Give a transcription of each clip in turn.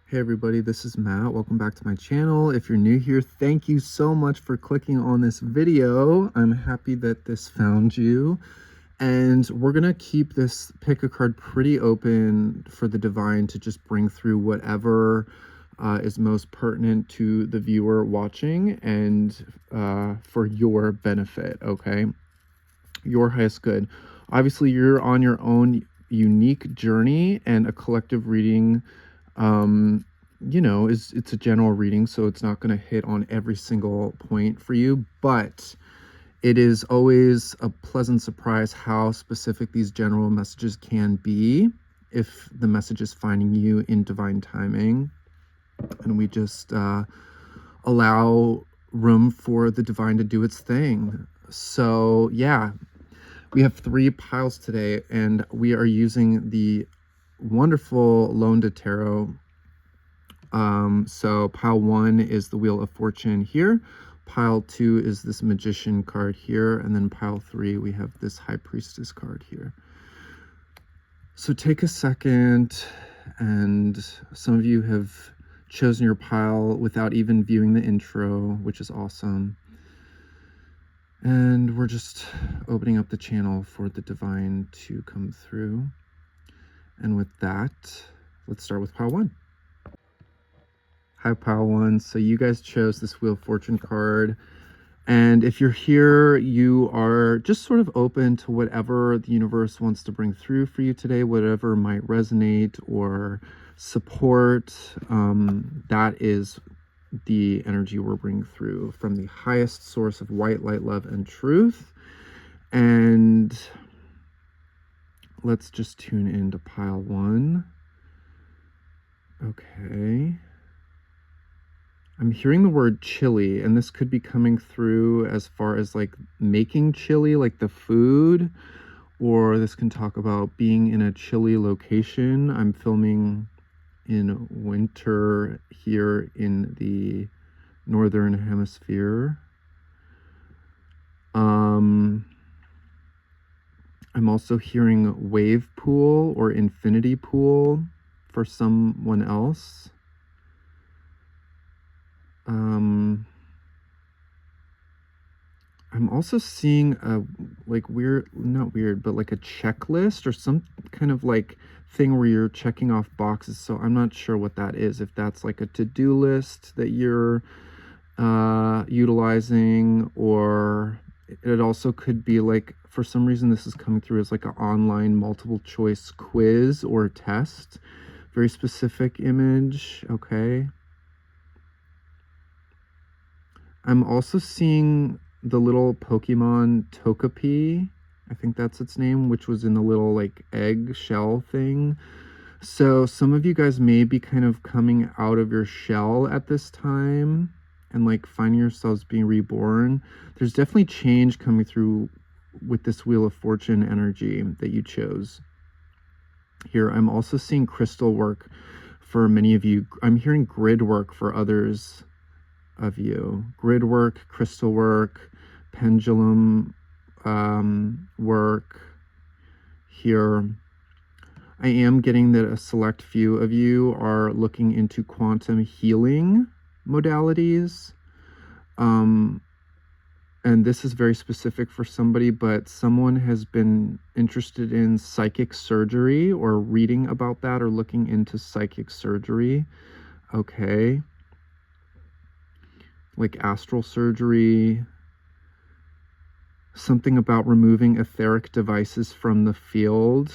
Hey everybody, this is Matt. Welcome back to my channel. If you're new here, thank you so much for clicking on this video. I'm happy that this found you. And we're gonna keep this pick a card pretty open for the divine to just bring through whatever is most pertinent to the viewer watching and for your benefit, okay? Your highest good. Obviously, you're on your own unique journey, and a collective reading it's a general reading, so it's not going to hit on every single point for you, but it is always a pleasant surprise how specific these general messages can be if the message is finding you in divine timing, and we just allow room for the divine to do its thing. So yeah, we have 3 piles today, and we are using the wonderful Londa Tarot. So pile 1 is the Wheel of Fortune here. Pile 2 is this Magician card here. And then pile 3, we have this High Priestess card here. So take a second, and some of you have chosen your pile without even viewing the intro, which is awesome. And we're just opening up the channel for the divine to come through. And with that, let's start with pile 1. Hi, pile 1. So you guys chose this Wheel of Fortune card. And if you're here, you are just sort of open to whatever the universe wants to bring through for you today, whatever might resonate or support. That is the energy we're bringing through from the highest source of white light, love, and truth. And let's just tune into pile 1. Okay. I'm hearing the word chili, and this could be coming through as far as like making chili, like the food, or this can talk about being in a chilly location. I'm filming in winter here in the northern hemisphere. I'm also hearing wave pool or infinity pool for someone else. I'm also seeing a like weird, not weird, but like a checklist or some kind of like thing where you're checking off boxes. So I'm not sure what that is, if that's like a to-do list that you're utilizing, or it also could be like, for some reason this is coming through as like an online multiple choice quiz or test. Very specific image. Okay. I'm also seeing the little Pokemon Togepi, I think that's its name, which was in the little like egg shell thing. So some of you guys may be kind of coming out of your shell at this time and like finding yourselves being reborn. There's definitely change coming through with this Wheel of Fortune energy that you chose. Here, I'm also seeing crystal work for many of you. I'm hearing grid work for others of you. Grid work, crystal work, pendulum work here. I am getting that a select few of you are looking into quantum healing modalities. And this is very specific for somebody, but someone has been interested in psychic surgery or reading about that or looking into psychic surgery. Okay. Like astral surgery, something about removing etheric devices from the field.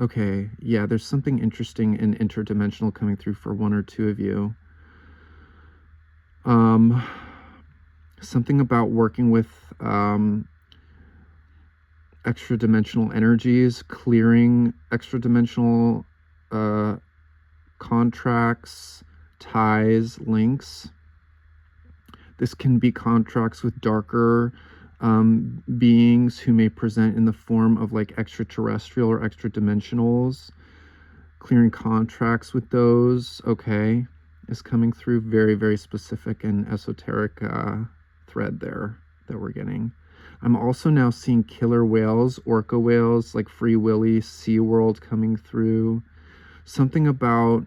Okay, yeah, there's something interesting and interdimensional coming through for 1 or 2 of you. Something about working with extra dimensional energies, clearing extra dimensional contracts, ties, links. This can be contracts with darker beings who may present in the form of like extraterrestrial or extra dimensionals. Clearing contracts with those, okay, is coming through. Very, very specific and esoteric thread there that we're getting. I'm also now seeing killer whales, orca whales, like Free Willy, SeaWorld coming through. Something about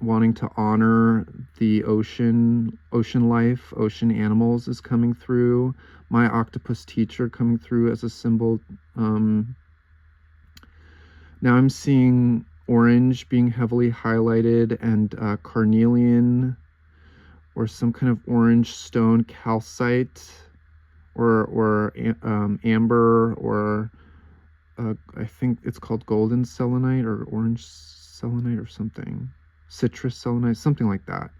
wanting to honor the ocean life, ocean animals is coming through. My octopus teacher coming through as a symbol. Now I'm seeing orange being heavily highlighted, and carnelian, or some kind of orange stone, calcite, or amber, or I think it's called golden selenite or orange selenite or something, citrus selenite, something like that.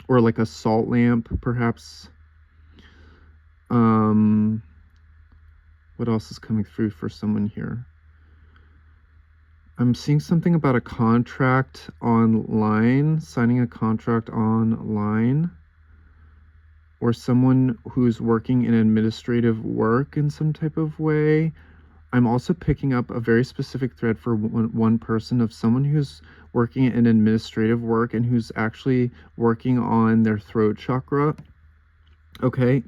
Or like a salt lamp, perhaps. What else is coming through for someone here? I'm seeing something about a contract online, signing a contract online, or someone who's working in administrative work in some type of way. I'm also picking up a very specific thread for one person of someone who's working in administrative work and who's actually working on their throat chakra. Okay,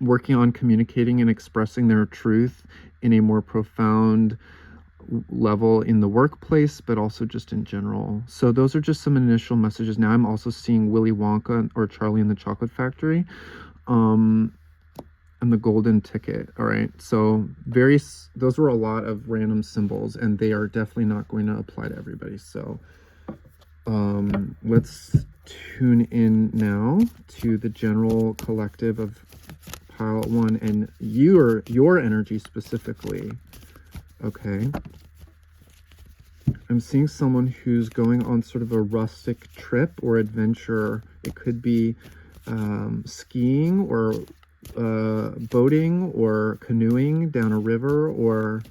working on communicating and expressing their truth in a more profound level in the workplace, but also just in general. So those are just some initial messages. Now I'm also seeing Willy Wonka or Charlie and the Chocolate Factory, and the golden ticket. All right, so those were a lot of random symbols, and they are definitely not going to apply to everybody. So let's tune in now to the general collective of pile 1 and your energy specifically. Okay, I'm seeing someone who's going on sort of a rustic trip or adventure. It could be skiing or boating or canoeing down a river, or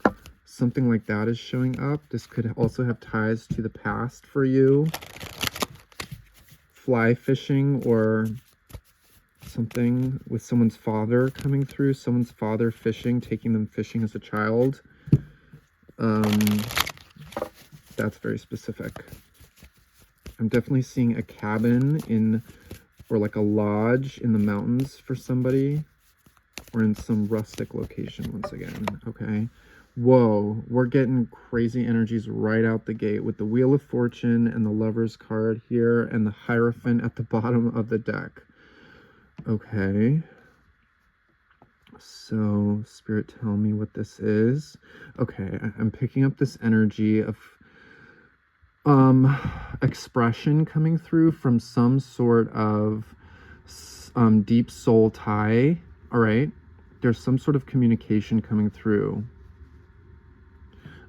something like that is showing up. This could also have ties to the past for you. Fly fishing or something with someone's father coming through. Someone's father fishing, taking them fishing as a child. That's very specific. I'm definitely seeing a cabin or like a lodge in the mountains for somebody, or in some rustic location once again. Okay. Whoa, we're getting crazy energies right out the gate with the Wheel of Fortune and the Lover's card here and the Hierophant at the bottom of the deck. Okay. So, Spirit, tell me what this is. Okay, I'm picking up this energy of expression coming through from some sort of deep soul tie. All right, there's some sort of communication coming through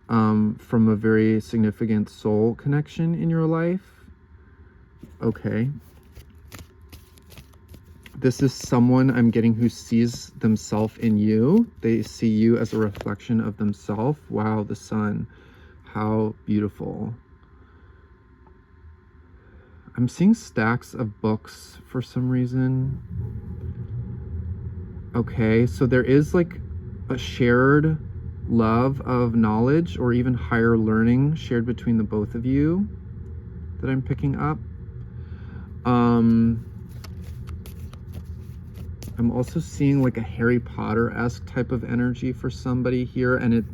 from a very significant soul connection in your life. Okay, this is someone I'm getting who sees themselves in you. They see you as a reflection of themselves. Wow, the sun, how beautiful. I'm seeing stacks of books for some reason. Okay, so there is like a shared love of knowledge or even higher learning shared between the both of you that I'm picking up. I'm also seeing like a Harry Potter-esque type of energy for somebody here, and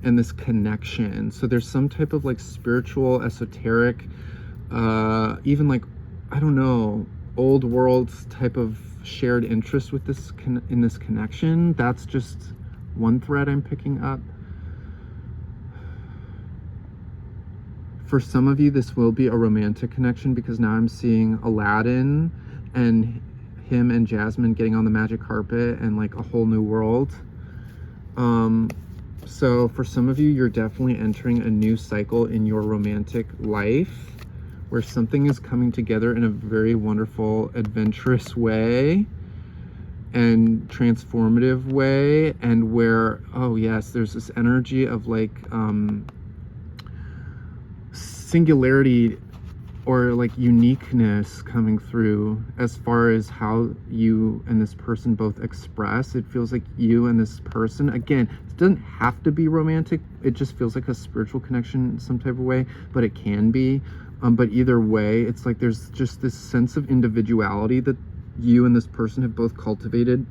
this connection. So there's some type of like spiritual, esoteric, even like, I don't know, old world type of shared interest with this in this connection. That's just one thread I'm picking up. For some of you, this will be a romantic connection, because now I'm seeing Aladdin and him and Jasmine getting on the magic carpet and like a whole new world. So for some of you, you're definitely entering a new cycle in your romantic life, where something is coming together in a very wonderful, adventurous way and transformative way, and where, oh yes, there's this energy of like singularity or like uniqueness coming through as far as how you and this person both express. It feels like you and this person, again, it doesn't have to be romantic, it just feels like a spiritual connection in some type of way, but it can be. But either way, it's like there's just this sense of individuality that you and this person have both cultivated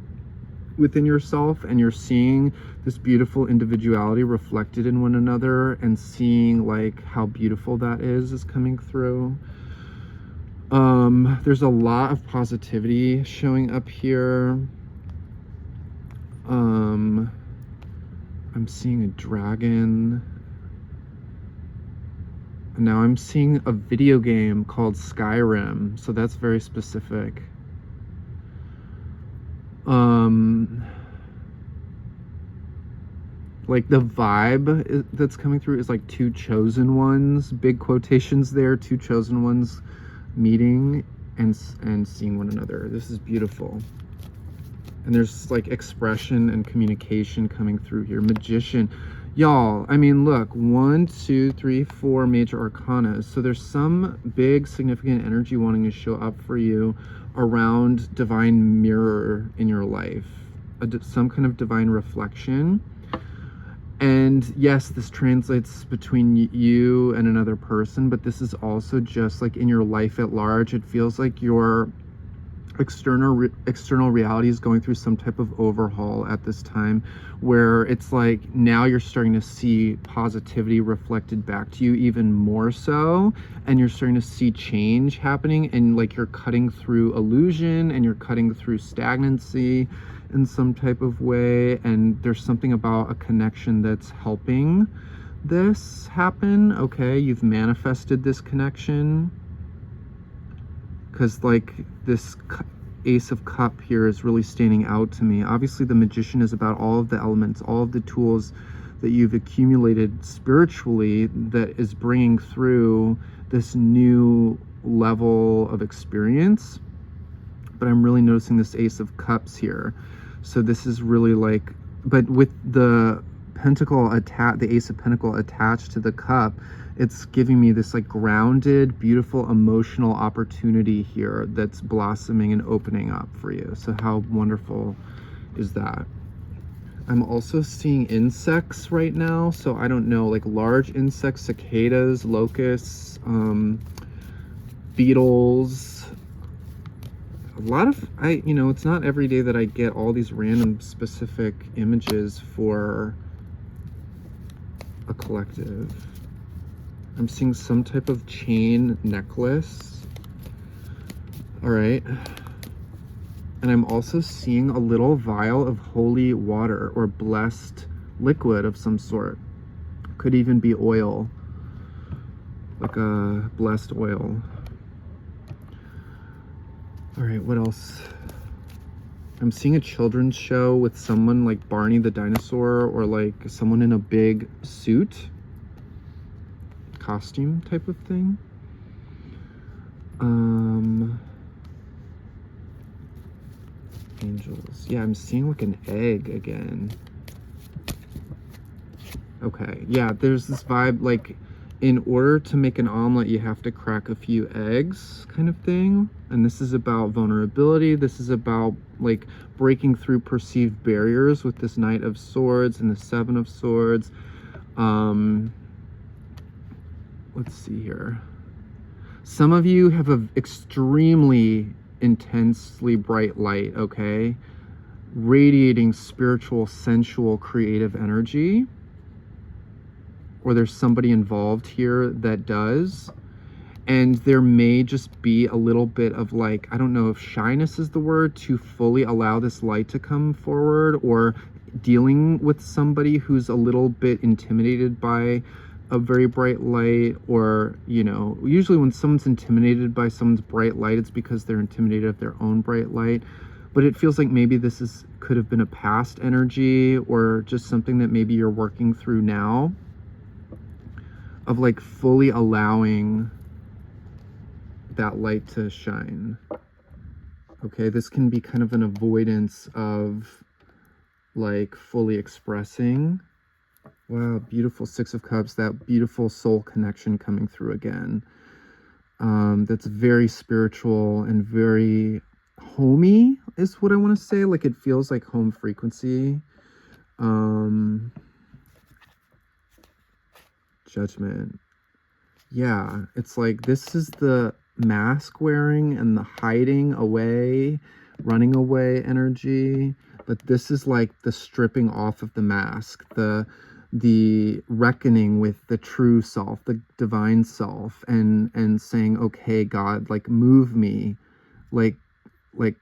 within yourself, and you're seeing this beautiful individuality reflected in one another, and seeing like how beautiful that is coming through. There's a lot of positivity showing up here. I'm seeing a dragon. And now I'm seeing a video game called Skyrim, so that's very specific. Like the vibe that's coming through is like two chosen ones, big quotations there, two chosen ones meeting and seeing one another. This is beautiful. And there's like expression and communication coming through here. Magician. Y'all, I mean, look, 1, 2, 3, 4 major arcanas. So there's some big significant energy wanting to show up for you around divine mirror in your life, some kind of divine reflection. And yes, this translates between you and another person, but this is also just like in your life at large. It feels like your external reality is going through some type of overhaul at this time, where it's like now you're starting to see positivity reflected back to you even more so, and you're starting to see change happening, and like you're cutting through illusion and you're cutting through stagnancy in some type of way, and there's something about a connection that's helping this happen. Okay, you've manifested this connection, because like this Ace of Cup here is really standing out to me. Obviously the Magician is about all of the elements, all of the tools that you've accumulated spiritually that is bringing through this new level of experience. But I'm really noticing this Ace of Cups here. So this is really like, but with the Pentacle attached, the Ace of Pentacle attached to the cup, it's giving me this like grounded, beautiful, emotional opportunity here that's blossoming and opening up for you. So how wonderful is that? I'm also seeing insects right now. So I don't know, like large insects, cicadas, locusts, beetles. A lot of, it's not every day that I get all these random specific images for a collective. I'm seeing some type of chain necklace. All right. And I'm also seeing a little vial of holy water or blessed liquid of some sort. Could even be oil, like a blessed oil. All right, what else? I'm seeing a children's show with someone like Barney the dinosaur, or like someone in a big suit, costume type of thing. Angels. Yeah, I'm seeing like an egg again. Okay, yeah, there's this vibe like in order to make an omelet, you have to crack a few eggs kind of thing. And this is about vulnerability. This is about like breaking through perceived barriers with this Knight of Swords and the Seven of Swords. Let's see here. Some of you have an extremely intensely bright light, okay? Radiating spiritual, sensual, creative energy. Or there's somebody involved here that does. And there may just be a little bit of like, I don't know if shyness is the word, to fully allow this light to come forward, or dealing with somebody who's a little bit intimidated by a very bright light, or, usually when someone's intimidated by someone's bright light, it's because they're intimidated of their own bright light. But it feels like maybe this could have been a past energy, or just something that maybe you're working through now, of like fully allowing that light to shine. Okay, this can be kind of an avoidance of like fully expressing. Wow, beautiful Six of Cups, that beautiful soul connection coming through again. That's very spiritual and very homey is what I want to say. Like it feels like home frequency. Judgment. Yeah, it's like this is the mask wearing and the hiding away, running away energy. But this is like the stripping off of the mask, the reckoning with the true self, the divine self, and saying, okay, God, like move me, like like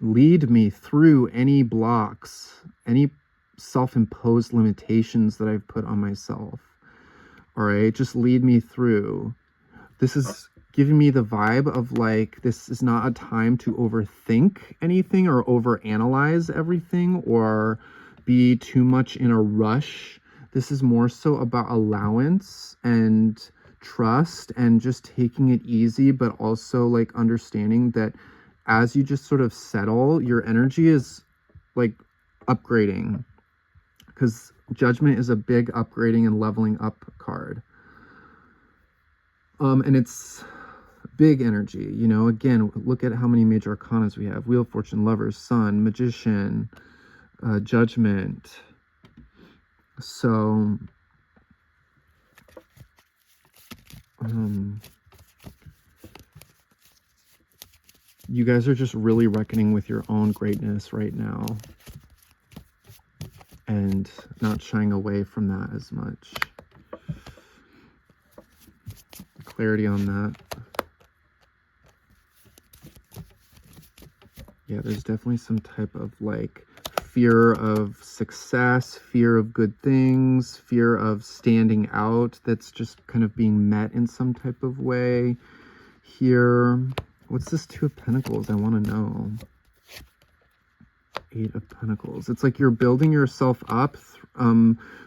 lead me through any blocks, any self-imposed limitations that I've put on myself. All right, just lead me through. This is giving me the vibe of like, this is not a time to overthink anything or overanalyze everything or be too much in a rush. This is more so about allowance and trust and just taking it easy, but also like understanding that as you just sort of settle, your energy is like upgrading, because Judgment is a big upgrading and leveling up card. And it's big energy, you know. Again, look at how many major arcanas we have: Wheel of Fortune, Lovers, Sun, Magician, Judgment. So you guys are just really reckoning with your own greatness right now and not shying away from that as much. Clarity on that. Yeah, there's definitely some type of like fear of success, fear of good things, fear of standing out that's just kind of being met in some type of way here. What's this Two of Pentacles? I want to know. Eight of Pentacles. It's like you're building yourself up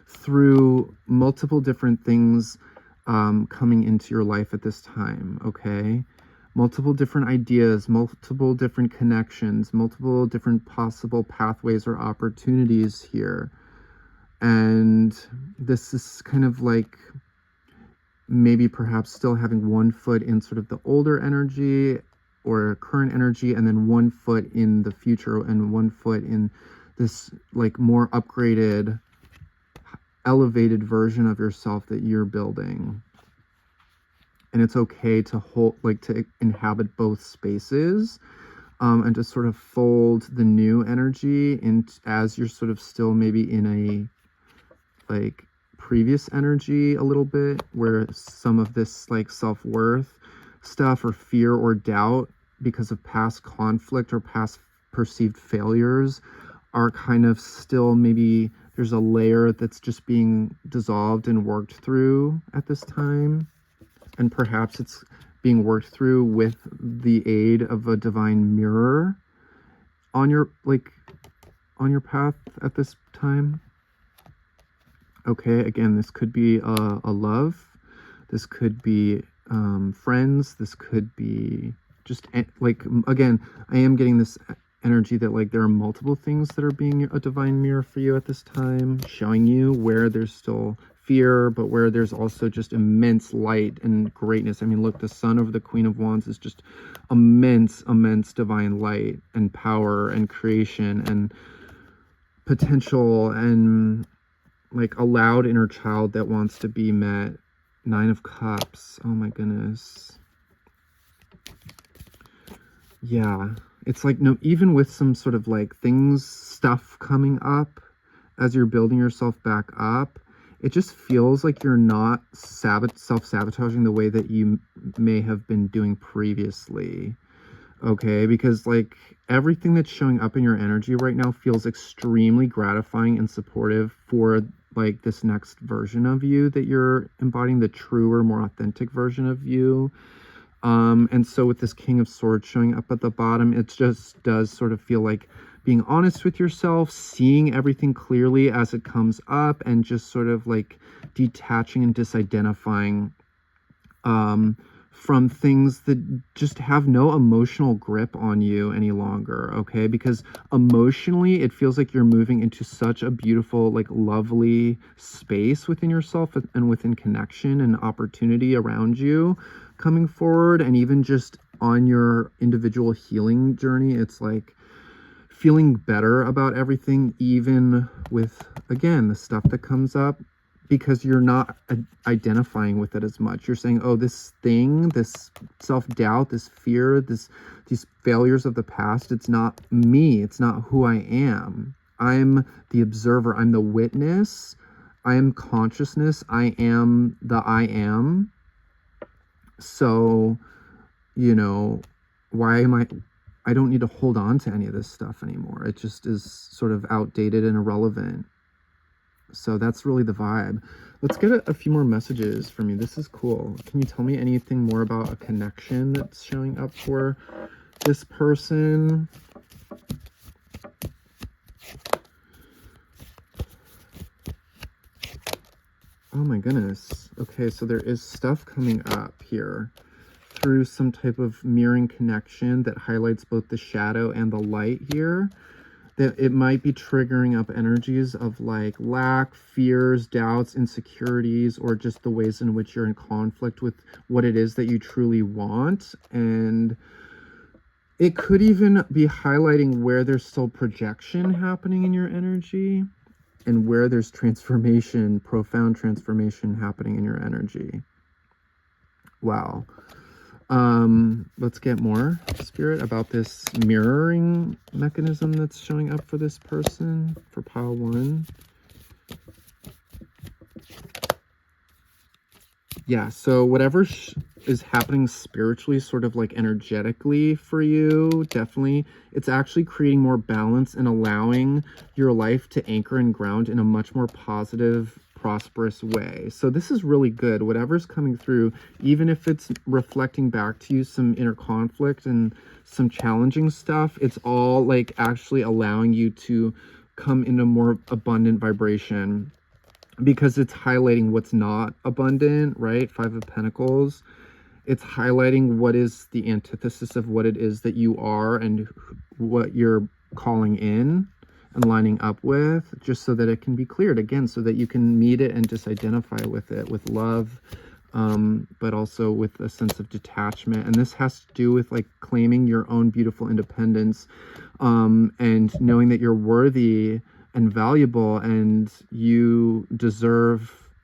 through multiple different things coming into your life at this time, okay? Multiple different ideas, multiple different connections, multiple different possible pathways or opportunities here. And this is kind of like maybe perhaps still having one foot in sort of the older energy or current energy, and then one foot in the future and one foot in this like more upgraded, elevated version of yourself that you're building. And it's okay to hold, like to inhabit both spaces, and to sort of fold the new energy in as you're sort of still maybe in a like previous energy a little bit, where some of this like self-worth stuff or fear or doubt because of past conflict or past perceived failures are kind of still, maybe there's a layer that's just being dissolved and worked through at this time. And perhaps it's being worked through with the aid of a divine mirror on your path at this time. Okay, again, this could be a love. This could be friends. This could be just like, again, I am getting this energy that like there are multiple things that are being a divine mirror for you at this time, showing you where there's still fear, but where there's also just immense light and greatness. I mean, look, the Sun over the Queen of Wands is just immense divine light and power and creation and potential and like a loud inner child that wants to be met. Nine of Cups. Oh my goodness. Yeah, it's like, no, even with some sort of like stuff coming up as you're building yourself back up, it just feels like you're not self-sabotaging the way that you may have been doing previously. Okay, because like everything that's showing up in your energy right now feels extremely gratifying and supportive for like this next version of you that you're embodying, the truer, more authentic version of you. And so with this King of Swords showing up at the bottom, it just does sort of feel like being honest with yourself, seeing everything clearly as it comes up, and just sort of like detaching and disidentifying from things that just have no emotional grip on you any longer, okay? Because emotionally, it feels like you're moving into such a beautiful, like lovely space within yourself and within connection and opportunity around you coming forward. And even just on your individual healing journey, it's like feeling better about everything, even with, again, the stuff that comes up. because you're not identifying with it as much. You're saying, oh, this thing, this self-doubt, this fear, these failures of the past, it's not me. It's not who I am. I'm the observer. I'm the witness. I am consciousness. I am the I am. So, you know, why am I don't need to hold on to any of this stuff anymore. It just is sort of outdated and irrelevant. So that's really the vibe. Let's get a few more messages from you. This is cool. Can you tell me anything more about a connection that's showing up for this person? Oh my goodness. Okay, so there is stuff coming up here through some type of mirroring connection that highlights both the shadow and the light here. That it might be triggering up energies of like lack, fears, doubts, insecurities, or just the ways in which you're in conflict with what it is that you truly want. And it could even be highlighting where there's still projection happening in your energy and where there's transformation, profound transformation happening in your energy. Wow. Let's get more, Spirit, about this mirroring mechanism that's showing up for this person, for pile 1. Yeah, so whatever is happening spiritually, sort of like energetically for you, definitely, it's actually creating more balance and allowing your life to anchor and ground in a much more positive, prosperous way. So this is really good. Whatever's coming through, even if it's reflecting back to you some inner conflict and some challenging stuff, it's all like actually allowing you to come into more abundant vibration, because it's highlighting what's not abundant, right? 5 of Pentacles. It's highlighting what is the antithesis of what it is that you are and what you're calling in and lining up with, just so that it can be cleared again, so that you can meet it and just identify with it with love, but also with a sense of detachment. And this has to do with like claiming your own beautiful independence, and knowing that you're worthy and valuable, and you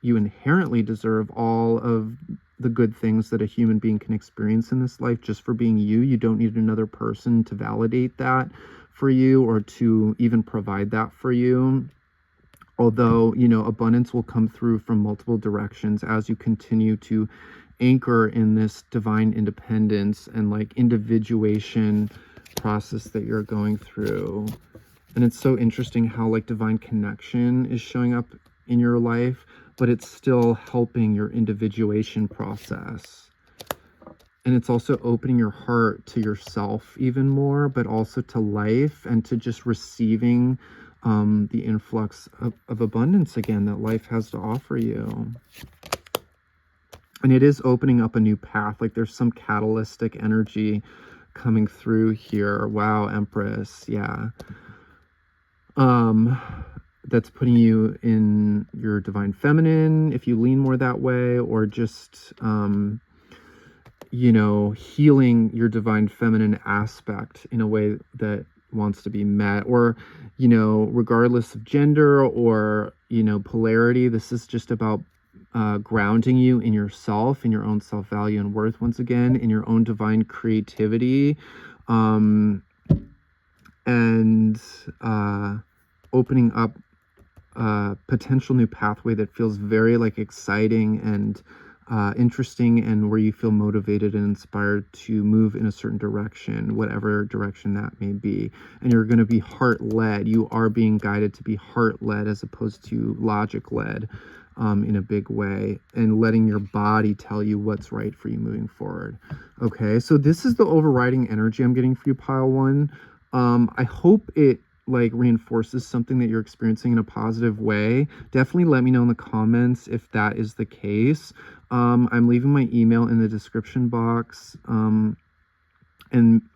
inherently deserve all of the good things that a human being can experience in this life just for being you. You don't need another person to validate that for you or to even provide that for you. Although, you know, abundance will come through from multiple directions as you continue to anchor in this divine independence and like individuation process that you're going through. And it's so interesting how like divine connection is showing up in your life, but it's still helping your individuation process. And it's also opening your heart to yourself even more, but also to life and to just receiving the influx of abundance again that life has to offer you. And it is opening up a new path. Like there's some catalytic energy coming through here. Wow, Empress. Yeah. That's putting you in your divine feminine, if you lean more that way, or just, you know, healing your divine feminine aspect in a way that wants to be met, or, you know, regardless of gender or, you know, polarity, this is just about grounding you in yourself, in your own self-value and worth, once again, in your own divine creativity, and opening up a potential new pathway that feels very like exciting and interesting, and where you feel motivated and inspired to move in a certain direction, whatever direction that may be. And you're going to be heart-led. You are being guided to be heart-led as opposed to logic-led, in a big way, and letting your body tell you what's right for you moving forward. Okay, so this is the overriding energy I'm getting for you, pile 1. I hope it like reinforces something that you're experiencing in a positive way. Definitely let me know in the comments if that is the case. I'm leaving my email in the description box, and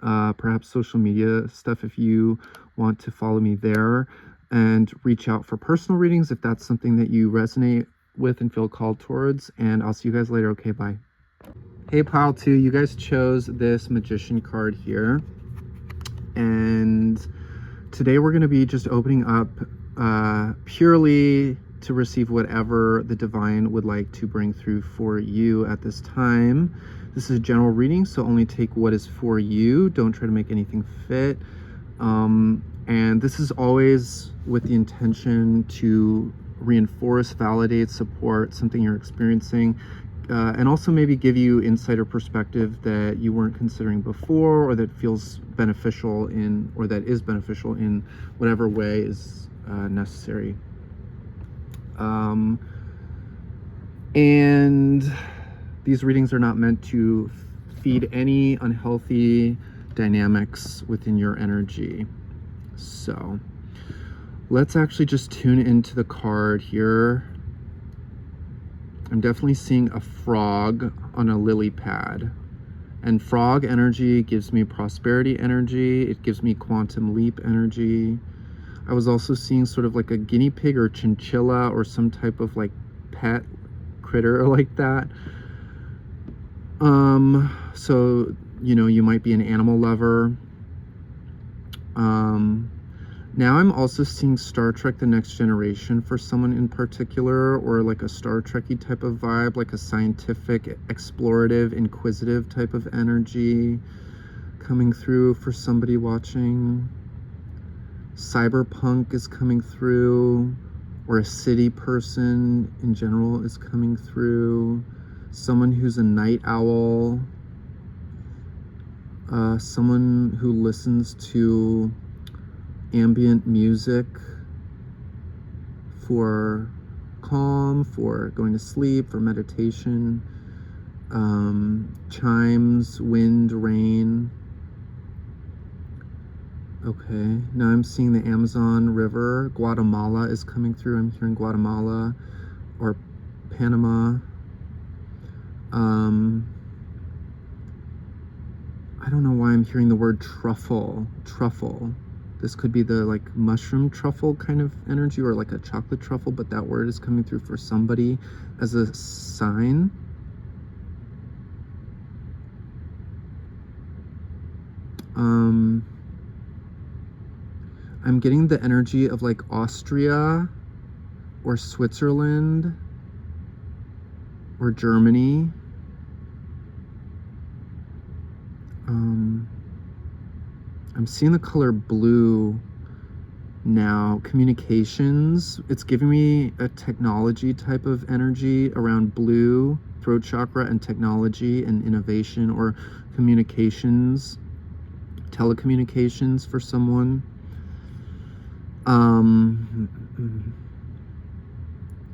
perhaps social media stuff if you want to follow me there, and reach out for personal readings if that's something that you resonate with and feel called towards. And I'll see you guys later. Okay, bye. Hey, pile 2, you guys chose this Magician card here, and today we're going to be just opening up purely to receive whatever the divine would like to bring through for you at this time. This is a general reading, so only take what is for you. Don't try to make anything fit. And this is always with the intention to reinforce, validate, support something you're experiencing, and also maybe give you insight or perspective that you weren't considering before, or that feels beneficial in, or that is beneficial in whatever way is necessary. And these readings are not meant to feed any unhealthy dynamics within your energy. So let's actually just tune into the card here. I'm definitely seeing a frog on a lily pad. And frog energy gives me prosperity energy. It gives me quantum leap energy. I was also seeing sort of like a guinea pig or chinchilla or some type of like pet critter like that. So, you know, you might be an animal lover. Now I'm also seeing Star Trek The Next Generation for someone in particular, or like a Star Trek-y type of vibe, like a scientific, explorative, inquisitive type of energy coming through for somebody watching. Cyberpunk is coming through, or a city person in general is coming through. Someone who's a night owl. Someone who listens to ambient music for calm, for going to sleep, for meditation. Chimes, wind, rain. Okay, now I'm seeing the Amazon River. Guatemala is coming through. I'm hearing Guatemala or Panama. I don't know why I'm hearing the word truffle. Truffle. This could be the like mushroom truffle kind of energy, or like a chocolate truffle, but that word is coming through for somebody as a sign. I'm getting the energy of like Austria or Switzerland or Germany. I'm seeing the color blue now. Communications. It's giving me a technology type of energy around blue, throat chakra, and technology and innovation, or communications, telecommunications for someone.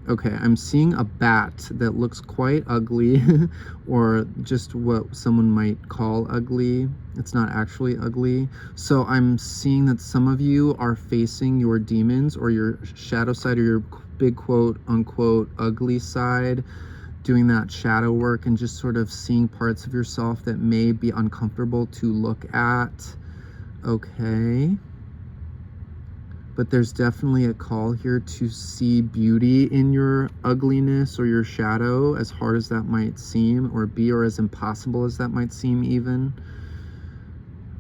Okay, I'm seeing a bat that looks quite ugly, or just what someone might call ugly. It's not actually ugly. So I'm seeing that some of you are facing your demons, or your shadow side, or your big quote unquote ugly side, doing that shadow work and just sort of seeing parts of yourself that may be uncomfortable to look at. Okay. But there's definitely a call here to see beauty in your ugliness or your shadow, as hard as that might seem or be, or as impossible as that might seem even.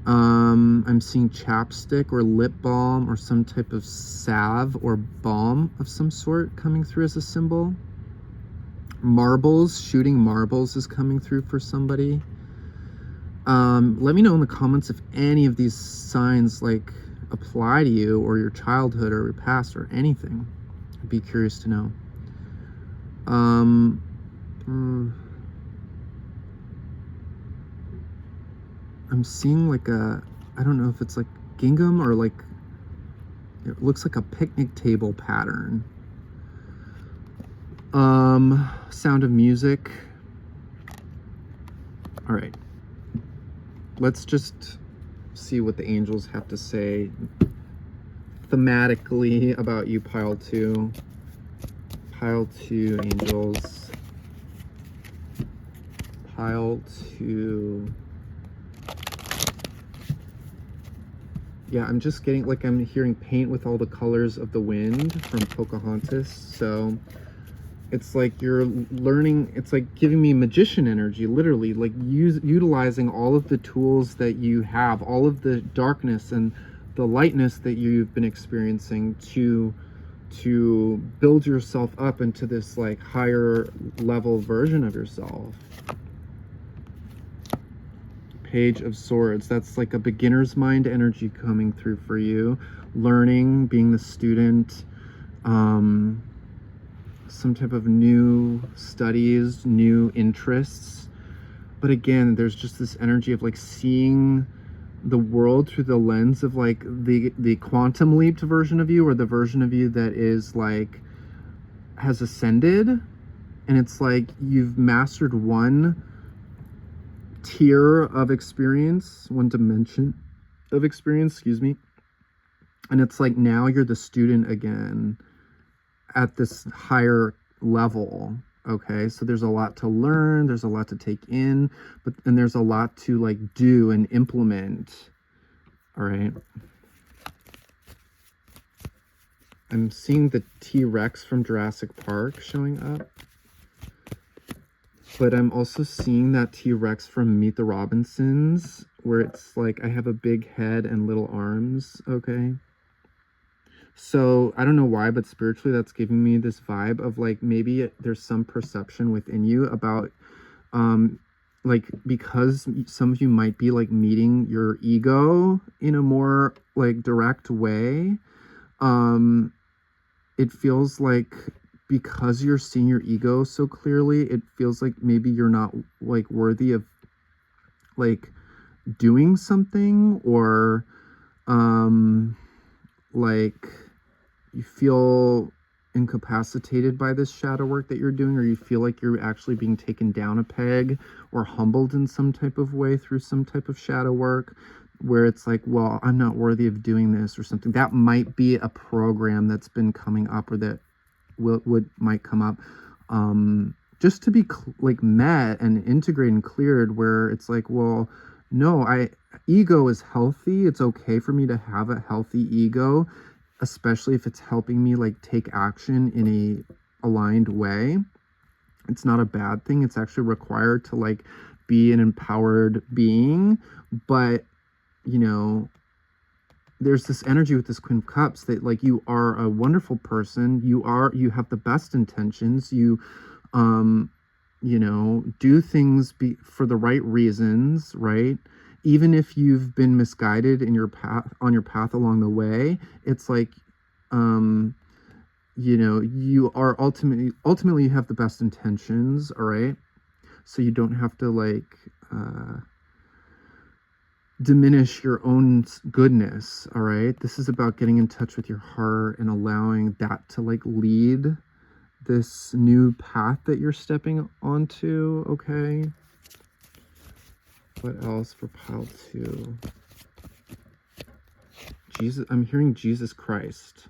I'm seeing chapstick or lip balm or some type of salve or balm of some sort coming through as a symbol. Marbles, shooting marbles is coming through for somebody. Let me know in the comments if any of these signs like apply to you, or your childhood, or your past, or anything. I'd be curious to know. I'm seeing like a, I don't know if it's like gingham, or like, it looks like a picnic table pattern. Sound of music. All right, let's just see what the angels have to say thematically about you, pile 2. Pile 2 angels. Pile 2. Yeah, I'm just getting, like, I'm hearing paint with all the colors of the wind from Pocahontas. So it's like you're learning, it's like giving me magician energy, literally, like utilizing all of the tools that you have, all of the darkness and the lightness that you've been experiencing to to build yourself up into this like higher level version of yourself. Page of Swords, that's like a beginner's mind energy coming through for you. Learning, being the student, some type of new studies, new interests. But again, there's just this energy of like seeing the world through the lens of like the quantum leaped version of you, or the version of you that is like has ascended, and it's like you've mastered one tier of experience, one dimension of experience, excuse me, and it's like now you're the student again at this higher level. Okay, so there's a lot to learn, there's a lot to take in, and there's a lot to like do and implement. All right, I'm seeing the T-Rex from Jurassic Park showing up, but I'm also seeing that T-Rex from Meet the Robinsons, where it's like I have a big head and little arms. Okay, so I don't know why, but spiritually that's giving me this vibe of like maybe there's some perception within you about like, because some of you might be like meeting your ego in a more like direct way. It feels like because you're seeing your ego so clearly, it feels like maybe you're not like worthy of like doing something, or like you feel incapacitated by this shadow work that you're doing, or you feel like you're actually being taken down a peg or humbled in some type of way through some type of shadow work, where it's like, well, I'm not worthy of doing this or something. That might be a program that's been coming up, or that might come up, just to be like met and integrated and cleared, where it's like, well, no, ego is healthy. It's okay for me to have a healthy ego, especially if it's helping me like take action in a aligned way. It's not a bad thing. It's actually required to like be an empowered being. But you know, there's this energy with this Queen of Cups that like you are a wonderful person. You have the best intentions. You know, do things for the right reasons, right? Even if you've been misguided in your path, on your path along the way, it's like, you know, you are ultimately you have the best intentions, all right? So you don't have to like diminish your own goodness, all right? This is about getting in touch with your heart and allowing that to like lead this new path that you're stepping onto, okay? What else for pile 2? Jesus, I'm hearing Jesus Christ.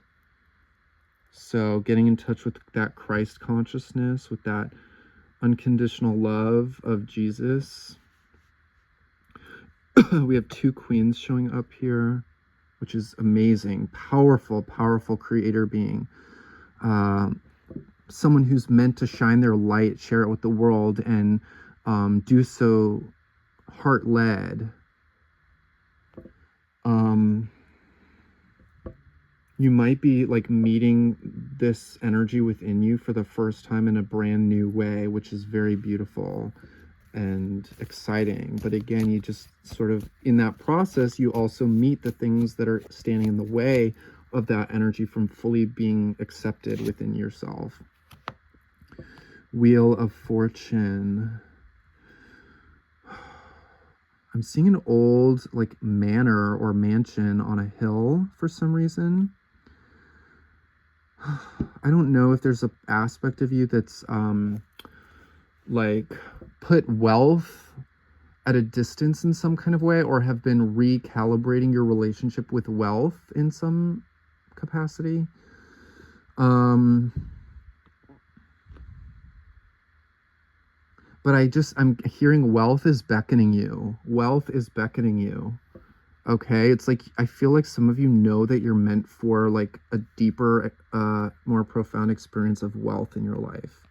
So getting in touch with that Christ consciousness, with that unconditional love of Jesus. We have 2 queens showing up here, which is amazing. Powerful, powerful creator being. Someone who's meant to shine their light, share it with the world, and do so heart-led. You might be like meeting this energy within you for the first time in a brand new way, which is very beautiful and exciting. But again, you just sort of, in that process, you also meet the things that are standing in the way of that energy from fully being accepted within yourself. Wheel of Fortune. I'm seeing an old like manor or mansion on a hill for some reason. I don't know if there's an aspect of you that's like put wealth at a distance in some kind of way, or have been recalibrating your relationship with wealth in some capacity. But I'm hearing wealth is beckoning you. Wealth is beckoning you. Okay, it's like I feel like some of you know that you're meant for like a deeper, more profound experience of wealth in your life.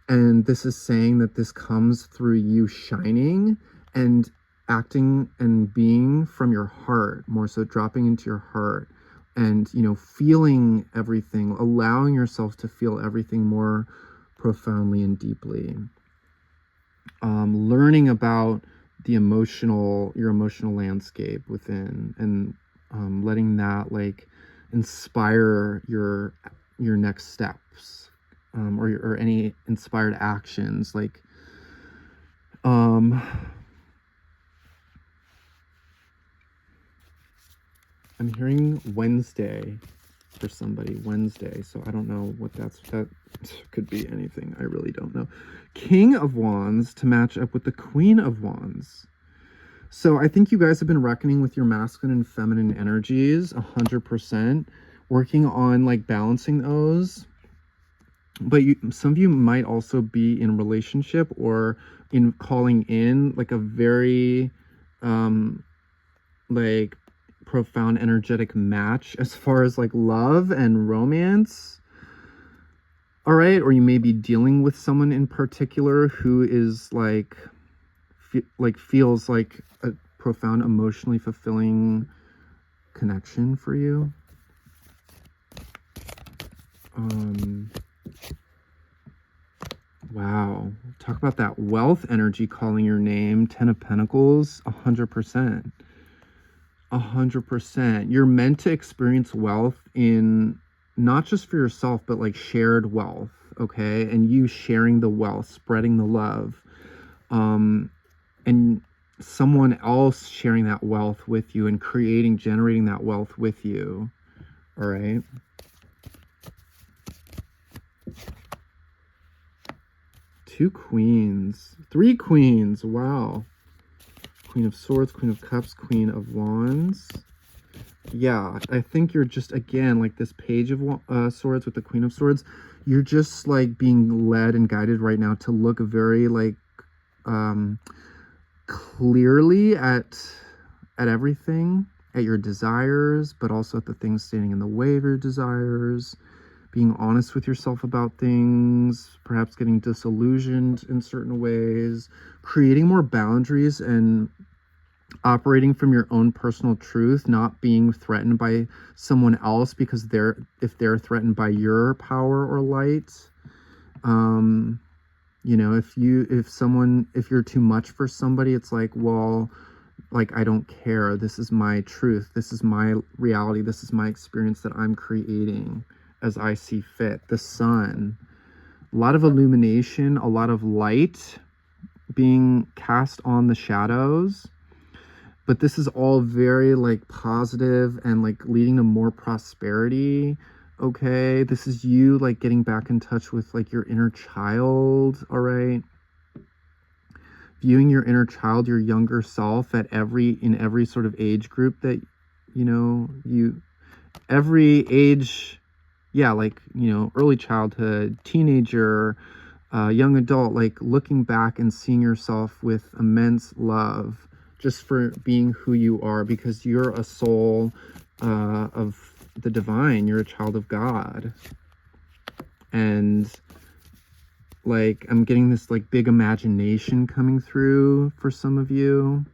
And this is saying that this comes through you shining and acting and being from your heart, more so dropping into your heart. and, you know, feeling everything, allowing yourself to feel everything more profoundly and deeply. Learning about your emotional landscape within, and letting that like inspire your next steps, or any inspired actions. Like, I'm hearing Wednesday for somebody, Wednesday, so I don't know what that could be. Anything, I really don't know. King of Wands to match up with the Queen of Wands. So I think you guys have been reckoning with your masculine and feminine energies 100%, working on like balancing those. But some of you might also be in a relationship or in calling in like a very like profound energetic match as far as like love and romance. All right, or you may be dealing with someone in particular who is like feels like a profound emotionally fulfilling connection for you. Wow, talk about that wealth energy calling your name. 10 of Pentacles, 100%. 100%. You're meant to experience wealth in not just for yourself, but like shared wealth, okay? And you sharing the wealth, spreading the love, and someone else sharing that wealth with you and generating that wealth with you. All right. Two queens, three queens. Wow. Queen of Swords, Queen of Cups, Queen of Wands. Yeah, I think you're just, again, like this Page of Swords with the Queen of Swords. You're just like being led and guided right now to look very like clearly at everything, at your desires, but also at the things standing in the way of your desires. Being honest with yourself about things, perhaps getting disillusioned in certain ways, creating more boundaries and operating from your own personal truth, not being threatened by someone else because if they're threatened by your power or light. You know, if you're too much for somebody, it's like, well, like, I don't care. This is my truth. This is my reality. This is my experience that I'm creating as I see fit. The sun, a lot of illumination, a lot of light being cast on the shadows. But this is all very like positive and like leading to more prosperity. Okay, this is you like getting back in touch with like your inner child. All right, viewing your inner child, your younger self in every sort of age group that, you know, every age. Yeah, like, you know, early childhood, teenager, young adult, like looking back and seeing yourself with immense love just for being who you are, because you're a soul of the divine. You're a child of God. And like, I'm getting this like big imagination coming through for some of you.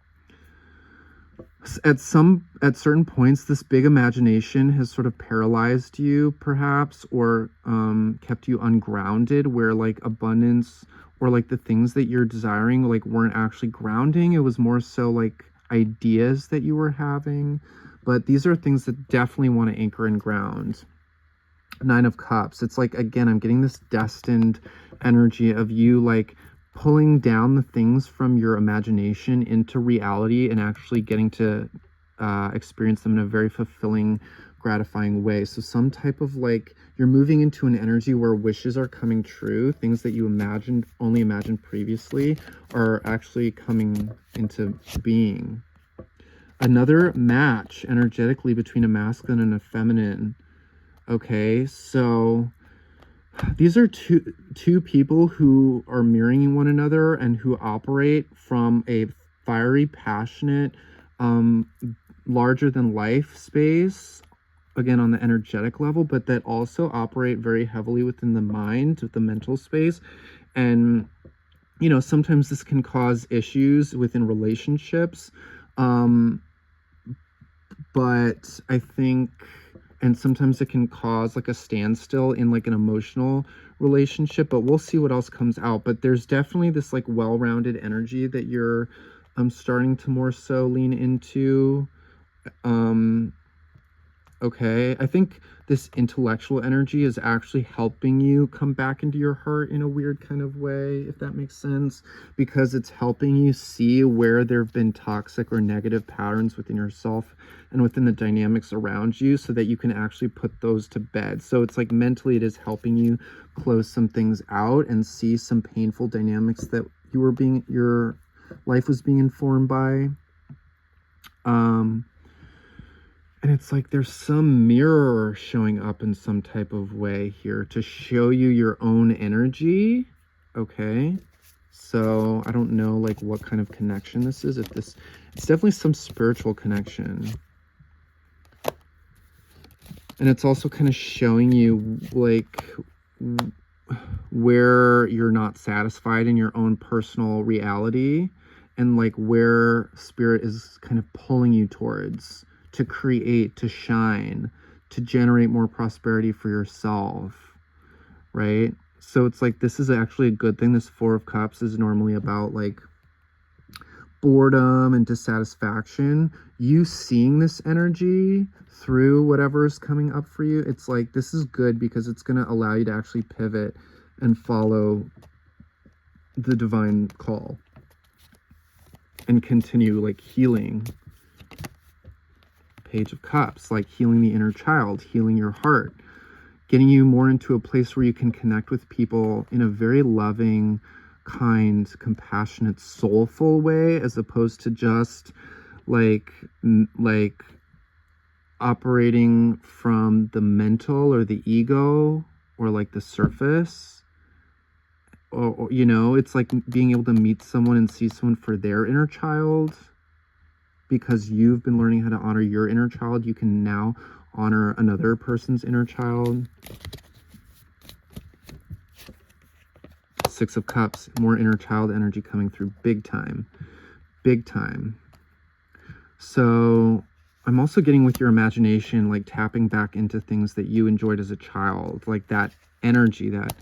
At certain points, this big imagination has sort of paralyzed you, perhaps, or kept you ungrounded, where like abundance or like the things that you're desiring like weren't actually grounding. It was more so like ideas that you were having. But these are things that definitely want to anchor and ground. Nine of Cups. It's like, again, I'm getting this destined energy of you like pulling down the things from your imagination into reality and actually getting to experience them in a very fulfilling, gratifying way. So some type of like, you're moving into an energy where wishes are coming true. Things that you only imagined previously are actually coming into being. Another match energetically between a masculine and a feminine. Okay, so these are two people who are mirroring one another and who operate from a fiery, passionate, larger than life space, again on the energetic level, but that also operate very heavily within the mind, with the mental space. And, you know, sometimes this can cause issues within relationships, but I think and sometimes it can cause like a standstill in like an emotional relationship, but we'll see what else comes out. But there's definitely this like well-rounded energy that you're starting to more so lean into. Okay, I think this intellectual energy is actually helping you come back into your heart in a weird kind of way, if that makes sense, because it's helping you see where there have been toxic or negative patterns within yourself and within the dynamics around you, so that you can actually put those to bed. So it's like mentally it is helping you close some things out and see some painful dynamics that your life was being informed by. And it's like there's some mirror showing up in some type of way here to show you your own energy. Okay. So I don't know like what kind of connection this is. It's definitely some spiritual connection. And it's also kind of showing you like where you're not satisfied in your own personal reality, and like where spirit is kind of pulling you towards to create, to shine, to generate more prosperity for yourself, right? So it's like this is actually a good thing. This Four of Cups is normally about like boredom and dissatisfaction. You seeing this energy through whatever is coming up for you, it's like this is good because it's going to allow you to actually pivot and follow the divine call and continue like healing. Page of Cups, like healing the inner child, healing your heart, getting you more into a place where you can connect with people in a very loving, kind, compassionate, soulful way, as opposed to just like operating from the mental or the ego or like the surface. Or you know, it's like being able to meet someone and see someone for their inner child. Because you've been learning how to honor your inner child, you can now honor another person's inner child. Six of Cups, more inner child energy coming through big time. Big time. So I'm also getting with your imagination, like tapping back into things that you enjoyed as a child, like that energy, that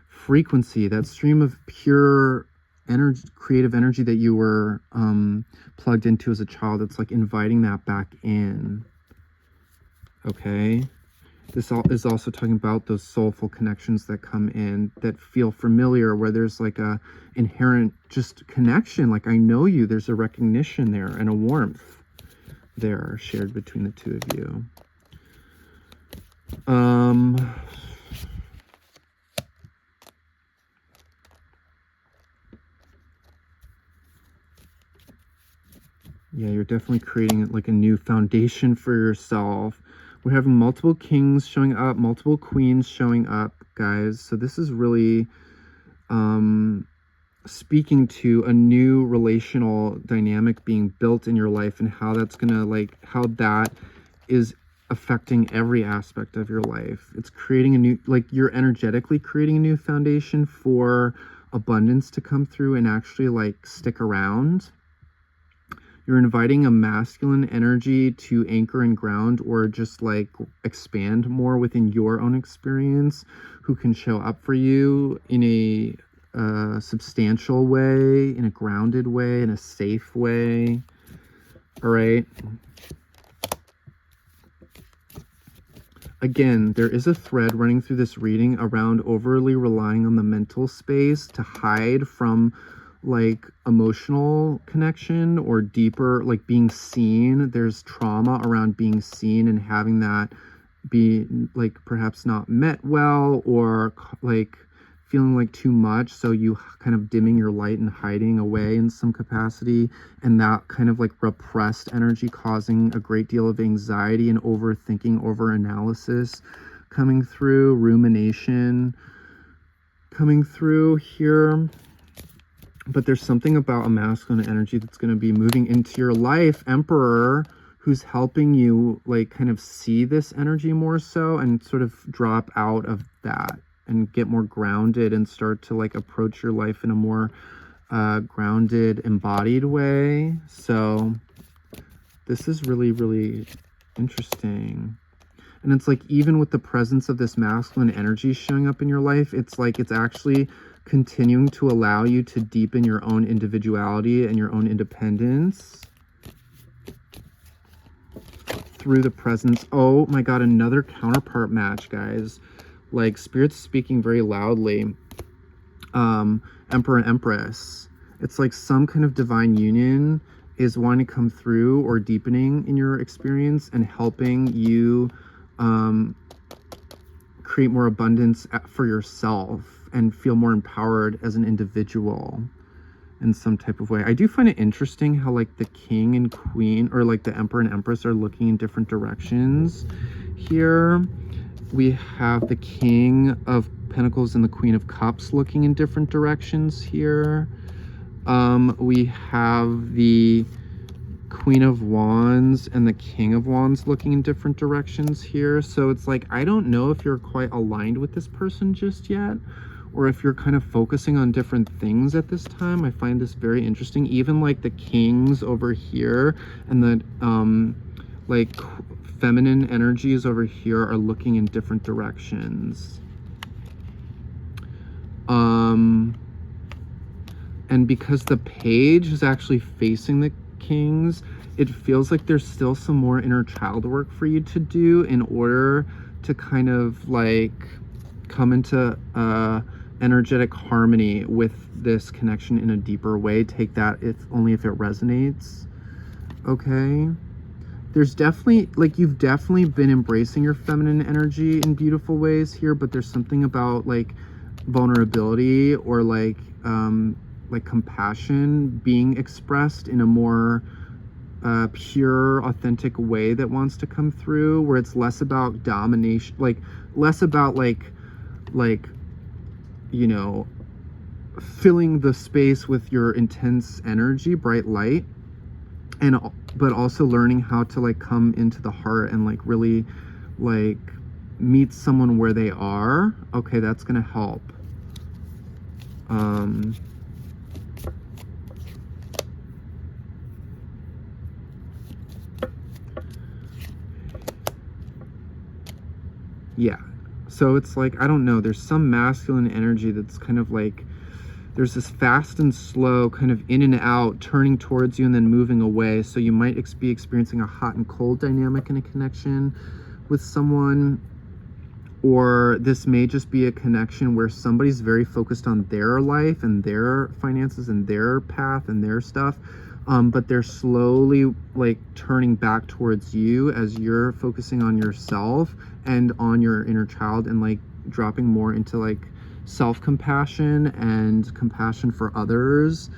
frequency, that stream of pure energy, creative energy that you were plugged into as a child. It's like inviting that back in. Okay, this is also talking about those soulful connections that come in that feel familiar, where there's like a inherent just connection, like I know you. There's a recognition there and a warmth there shared between the two of you. Yeah, you're definitely creating like a new foundation for yourself. We're having multiple kings showing up, multiple queens showing up, guys. So this is really speaking to a new relational dynamic being built in your life, and how that's gonna like how that is affecting every aspect of your life. It's creating a new, like you're energetically creating a new foundation for abundance to come through and actually like stick around. You're inviting a masculine energy to anchor and ground, or just like expand more within your own experience, who can show up for you in a substantial way, in a grounded way, in a safe way. All right. Again, there is a thread running through this reading around overly relying on the mental space to hide from like emotional connection or deeper, like being seen. There's trauma around being seen and having that be like perhaps not met well, or like feeling like too much, so you kind of dimming your light and hiding away in some capacity, and that kind of like repressed energy causing a great deal of anxiety and overthinking, over analysis coming through, rumination coming through here. But there's something about a masculine energy that's going to be moving into your life, Emperor, who's helping you like kind of see this energy more so and sort of drop out of that and get more grounded and start to like approach your life in a more grounded, embodied way. So this is really, really interesting. And it's like, even with the presence of this masculine energy showing up in your life, it's like it's actually continuing to allow you to deepen your own individuality and your own independence through the presence. Oh my God, another counterpart match, guys. Like, Spirit's speaking very loudly. Emperor and Empress. It's like some kind of divine union is wanting to come through or deepening in your experience and helping you create more abundance for yourself and feel more empowered as an individual in some type of way. I do find it interesting how like the king and queen, or like the emperor and empress, are looking in different directions here. We have the king of pentacles and the queen of cups looking in different directions here. We have the queen of wands and the king of wands looking in different directions here. So it's like, I don't know if you're quite aligned with this person just yet, or if you're kind of focusing on different things at this time. I find this very interesting. Even like the kings over here and the like feminine energies over here are looking in different directions. And because the page is actually facing the kings, it feels like there's still some more inner child work for you to do in order to kind of like come into energetic harmony with this connection in a deeper way. Take that if only if it resonates. Okay, there's definitely, like, you've definitely been embracing your feminine energy in beautiful ways here, but there's something about like vulnerability or like compassion being expressed in a more pure, authentic way that wants to come through, where it's less about domination, like less about like you know, filling the space with your intense energy, bright light, and but also learning how to like come into the heart and like really like meet someone where they are. Okay, that's gonna help. Yeah, so it's like, I don't know, there's some masculine energy that's kind of like, there's this fast and slow kind of in and out, turning towards you and then moving away. So you might be experiencing a hot and cold dynamic in a connection with someone, or this may just be a connection where somebody's very focused on their life and their finances and their path and their stuff, but they're slowly like turning back towards you as you're focusing on yourself and on your inner child, and like dropping more into like self-compassion and compassion for others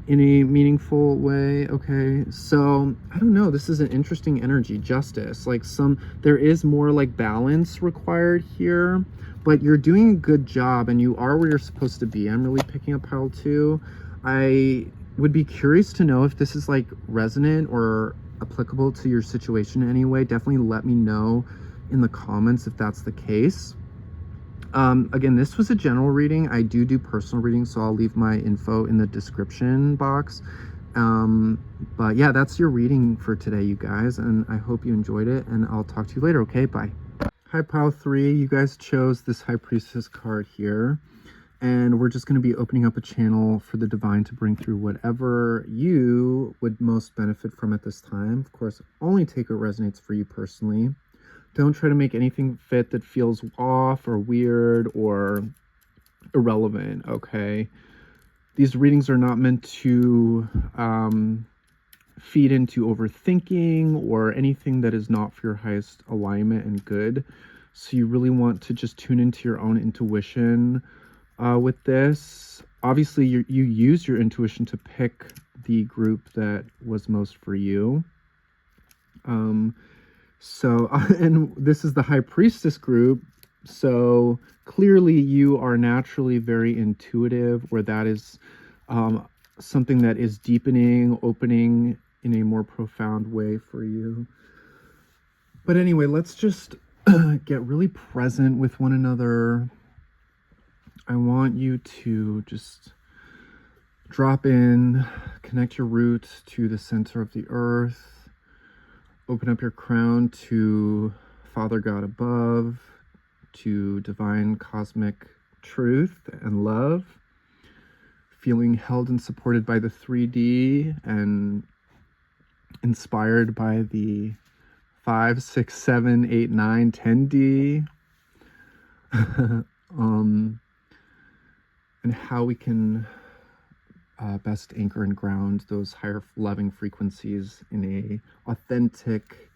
in a meaningful way. Okay, so I don't know, this is an interesting energy. Justice, like there is more like balance required here, but you're doing a good job and you are where you're supposed to be. I'm really picking up pile 2. I would be curious to know if this is like resonant or applicable to your situation in any way. Definitely let me know in the comments if that's the case. Again, this was a general reading. I do personal readings, so I'll leave my info in the description box. But yeah, that's your reading for today, you guys, and I hope you enjoyed it, and I'll talk to you later. Okay, bye. Hi, pile 3. You guys chose this High Priestess card here, and we're just going to be opening up a channel for the divine to bring through whatever you would most benefit from at this time. Of course, only take what resonates for you personally. Don't try to make anything fit that feels off or weird or irrelevant, okay? These readings are not meant to feed into overthinking or anything that is not for your highest alignment and good. So you really want to just tune into your own intuition with this. Obviously, you use your intuition to pick the group that was most for you. So, and this is the High Priestess group, so clearly you are naturally very intuitive, or that is something that is deepening, opening in a more profound way for you. But anyway, let's just get really present with one another. I want you to just drop in, connect your roots to the center of the earth. Open up your crown to Father God above, to divine cosmic truth and love, feeling held and supported by the 3D and inspired by the 5, 6, 7, 8, 9, 10D. And how we can best anchor and ground those higher loving frequencies in a authentic,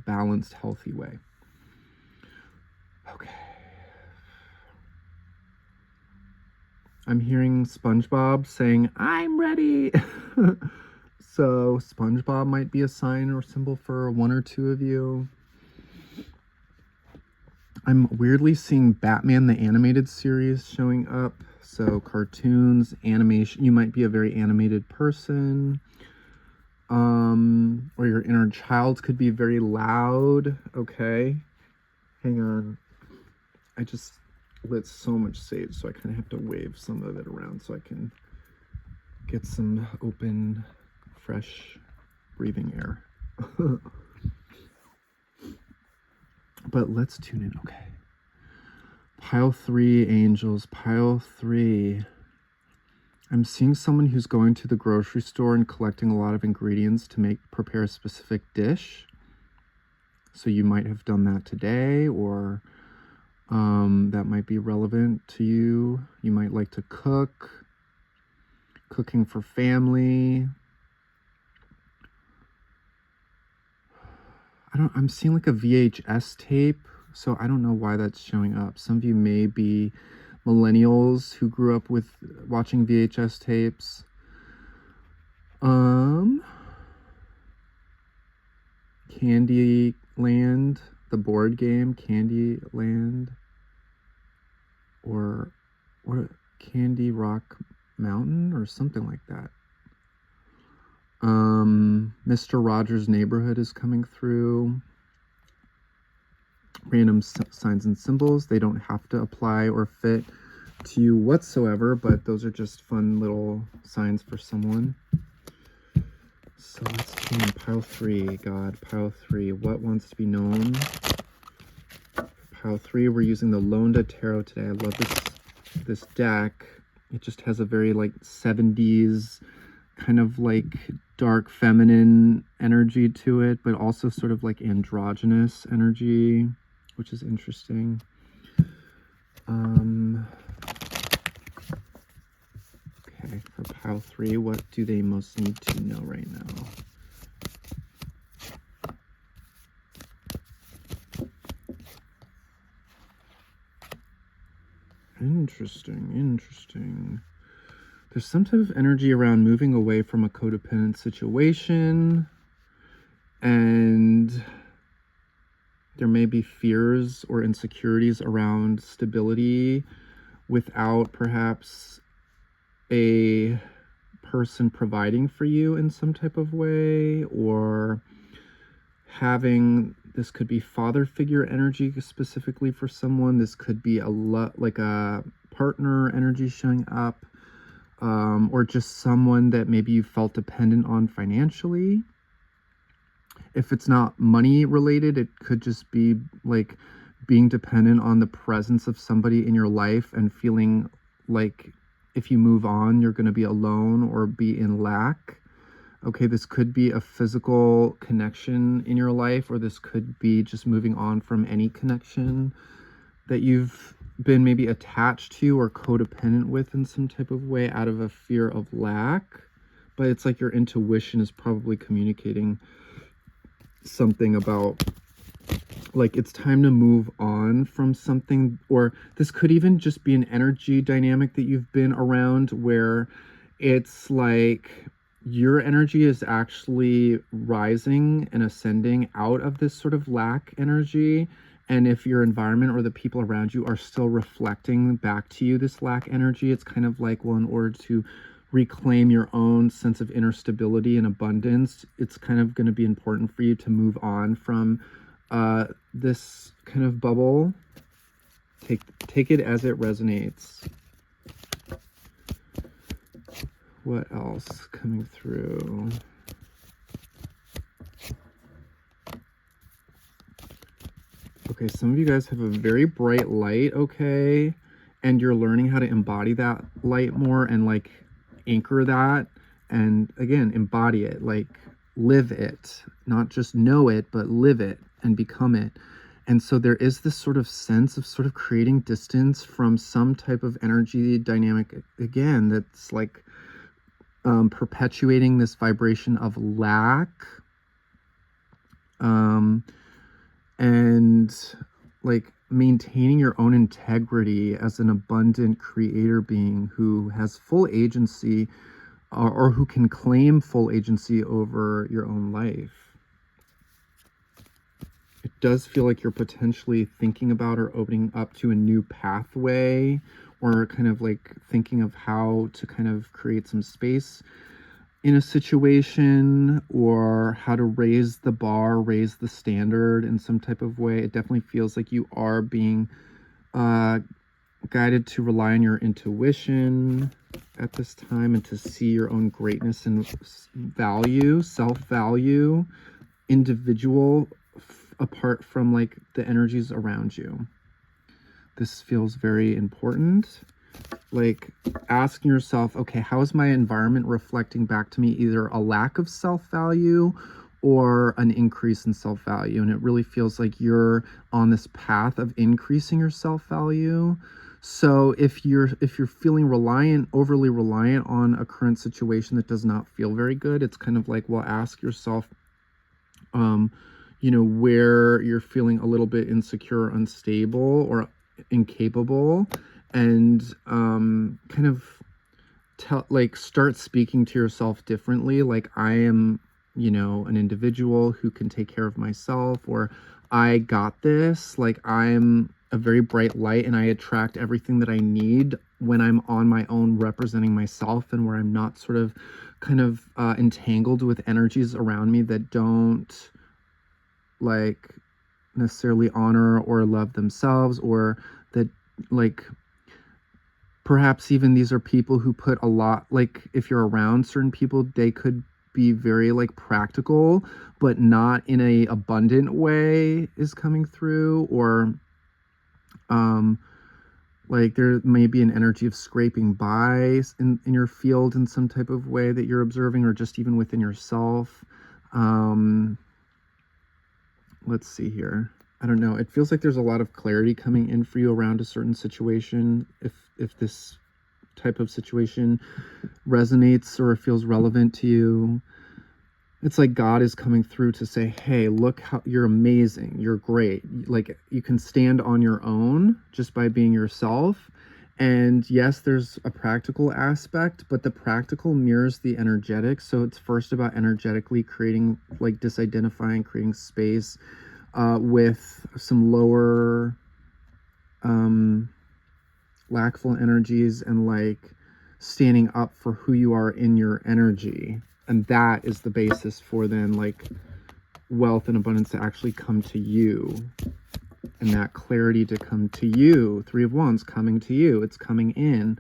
balanced, healthy way. Okay. I'm hearing SpongeBob saying, "I'm ready." So SpongeBob might be a sign or symbol for one or two of you. I'm weirdly seeing Batman the animated series showing up. So cartoons, animation, you might be a very animated person. Or your inner child could be very loud. Okay. Hang on. I just lit so much sage, so I kind of have to wave some of it around so I can get some open, fresh breathing air. But let's tune in. Okay. Pile 3, angels. Pile 3. I'm seeing someone who's going to the grocery store and collecting a lot of ingredients to prepare a specific dish. So you might have done that today, or that might be relevant to you. You might like to cook, cooking for family. I'm seeing like a VHS tape, so I don't know why that's showing up. Some of you may be millennials who grew up with watching VHS tapes. Candyland, the board game, Candyland, or what, Candy Rock Mountain, or something like that. Mr. Rogers' Neighborhood is coming through. Random signs and symbols. They don't have to apply or fit to you whatsoever, but those are just fun little signs for someone. So let's tune in. Pile 3, God. Pile 3, what wants to be known? Pile 3, we're using the Londa Tarot today. I love this deck. It just has a very like 70s kind of like dark feminine energy to it, but also sort of like androgynous energy, which is interesting. Okay, for pile 3, what do they most need to know right now? Interesting. There's some type of energy around moving away from a codependent situation, and there may be fears or insecurities around stability without perhaps a person providing for you in some type of way, or this could be father figure energy specifically for someone. This could be like a partner energy showing up, or just someone that maybe you felt dependent on financially. If it's not money related, it could just be like being dependent on the presence of somebody in your life and feeling like if you move on, you're going to be alone or be in lack. Okay, this could be a physical connection in your life, or this could be just moving on from any connection that you've been maybe attached to or codependent with in some type of way out of a fear of lack. But it's like your intuition is probably communicating something about like it's time to move on from something. Or this could even just be an energy dynamic that you've been around where it's like your energy is actually rising and ascending out of this sort of lack energy. And if your environment or the people around you are still reflecting back to you this lack energy, it's kind of like, well, in order to reclaim your own sense of inner stability and abundance, it's kind of going to be important for you to move on from this kind of bubble. Take it as it resonates. What else coming through? Okay, some of you guys have a very bright light, okay? And you're learning how to embody that light more and like anchor that. And again, embody it, like live it, not just know it, but live it and become it. And so there is this sort of sense of sort of creating distance from some type of energy dynamic, again, that's like perpetuating this vibration of lack. And like maintaining your own integrity as an abundant creator being who has full agency or who can claim full agency over your own life. It does feel like you're potentially thinking about or opening up to a new pathway, or kind of like thinking of how to kind of create some space in a situation, or how to raise the bar, raise the standard in some type of way. It definitely feels like you are being guided to rely on your intuition at this time and to see your own greatness and value, self-value, individual, apart from like the energies around you. This feels very important. Like asking yourself, okay, how is my environment reflecting back to me either a lack of self-value or an increase in self-value? And it really feels like you're on this path of increasing your self-value. So if you're feeling overly reliant on a current situation that does not feel very good, it's kind of like, well, ask yourself, where you're feeling a little bit insecure, unstable, or incapable, and kind of start speaking to yourself differently. Like, I am, an individual who can take care of myself, or I got this. Like, I'm a very bright light and I attract everything that I need when I'm on my own representing myself, and where I'm not sort of kind of entangled with energies around me that don't like necessarily honor or love themselves, or that like perhaps even these are people who put a lot, like if you're around certain people, they could be very like practical, but not in a abundant way is coming through, or like there may be an energy of scraping by in your field in some type of way that you're observing, or just even within yourself. Let's see here. I don't know. It feels like there's a lot of clarity coming in for you around a certain situation. If this type of situation resonates or feels relevant to you, it's like God is coming through to say, hey, look how you're amazing. You're great. Like, you can stand on your own just by being yourself. And yes, there's a practical aspect, but the practical mirrors the energetic. So it's first about energetically creating, like disidentifying, creating space with some lower lackful energies, and like standing up for who you are in your energy. And that is the basis for then like wealth and abundance to actually come to you, and that clarity to come to you. Three of Wands coming to you. It's coming in.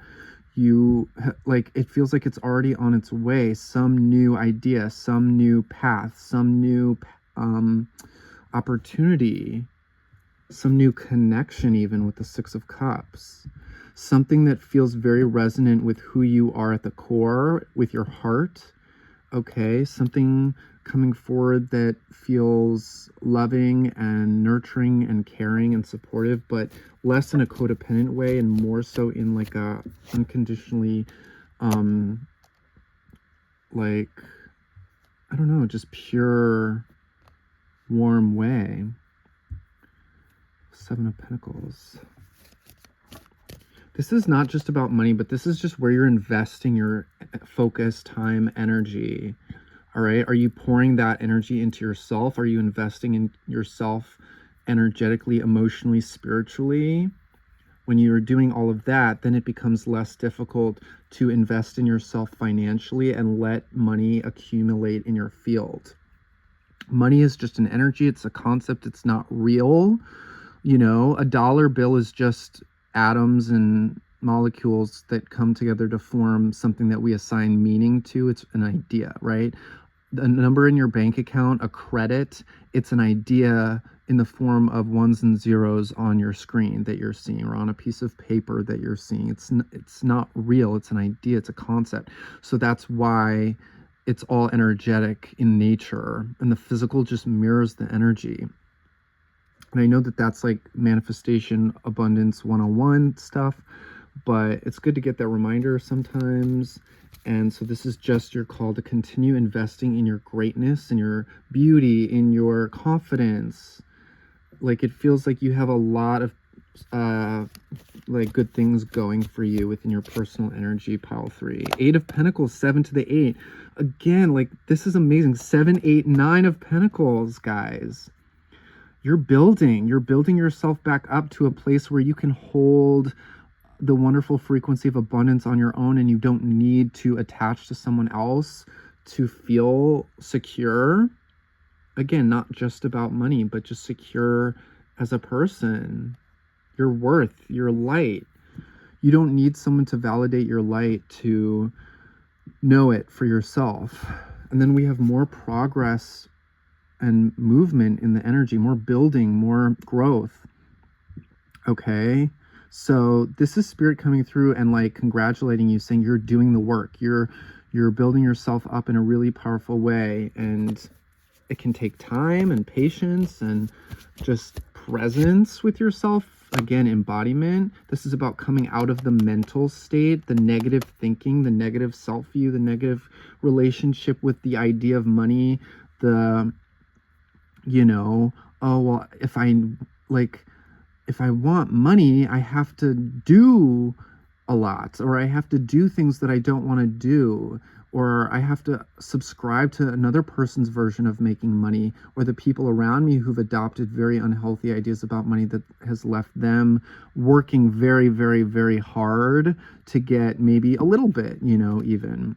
You like, it feels like it's already on its way. Some new idea, some new path, some new opportunity, some new connection, even with the Six of Cups. Something that feels very resonant with who you are at the core, with your heart. Okay, something coming forward that feels loving and nurturing and caring and supportive, but less in a codependent way and more so in like a unconditionally like, I don't know, just pure warm way. Seven of Pentacles. This is not just about money, but this is just where you're investing your focus, time, energy. All right. Are you pouring that energy into yourself? Are you investing in yourself energetically, emotionally, spiritually? When you're doing all of that, then it becomes less difficult to invest in yourself financially and let money accumulate in your field. Money is just an energy. It's a concept. It's not real. A dollar bill is just atoms and molecules that come together to form something that we assign meaning to. It's an idea, right? a number in your bank account, a credit. It's an idea in the form of ones and zeros on your screen that you're seeing, or on a piece of paper that you're seeing. It's not real. It's an idea. It's a concept. So that's why it's all energetic in nature, and the physical just mirrors the energy. And I know that that's like manifestation abundance 101 stuff, but it's good to get that reminder sometimes. And so this is just your call to continue investing in your greatness, in your beauty, in your confidence. Like, it feels like you have a lot of like good things going for you within your personal energy. Pile 3, 8 of Pentacles, 7 to the 8. Again, like, this is amazing. 7, 8, 9 of Pentacles, guys. You're building yourself back up to a place where you can hold the wonderful frequency of abundance on your own, and you don't need to attach to someone else to feel secure. Again, not just about money, but just secure as a person. Your worth, your light. You don't need someone to validate your light to know it for yourself. And then we have more progress and movement in the energy, more building, more growth. Okay, so this is spirit coming through and like congratulating you, saying you're doing the work, you're building yourself up in a really powerful way. And it can take time and patience and just presence with yourself. Again, embodiment. This is about coming out of the mental state, the negative thinking, the negative self-view, the negative relationship with the idea of money, the, you know, oh, well, if I want money, I have to do a lot, or I have to do things that I don't want to do, or I have to subscribe to another person's version of making money, or the people around me who've adopted very unhealthy ideas about money that has left them working very, very, very hard to get maybe a little bit, you know, even.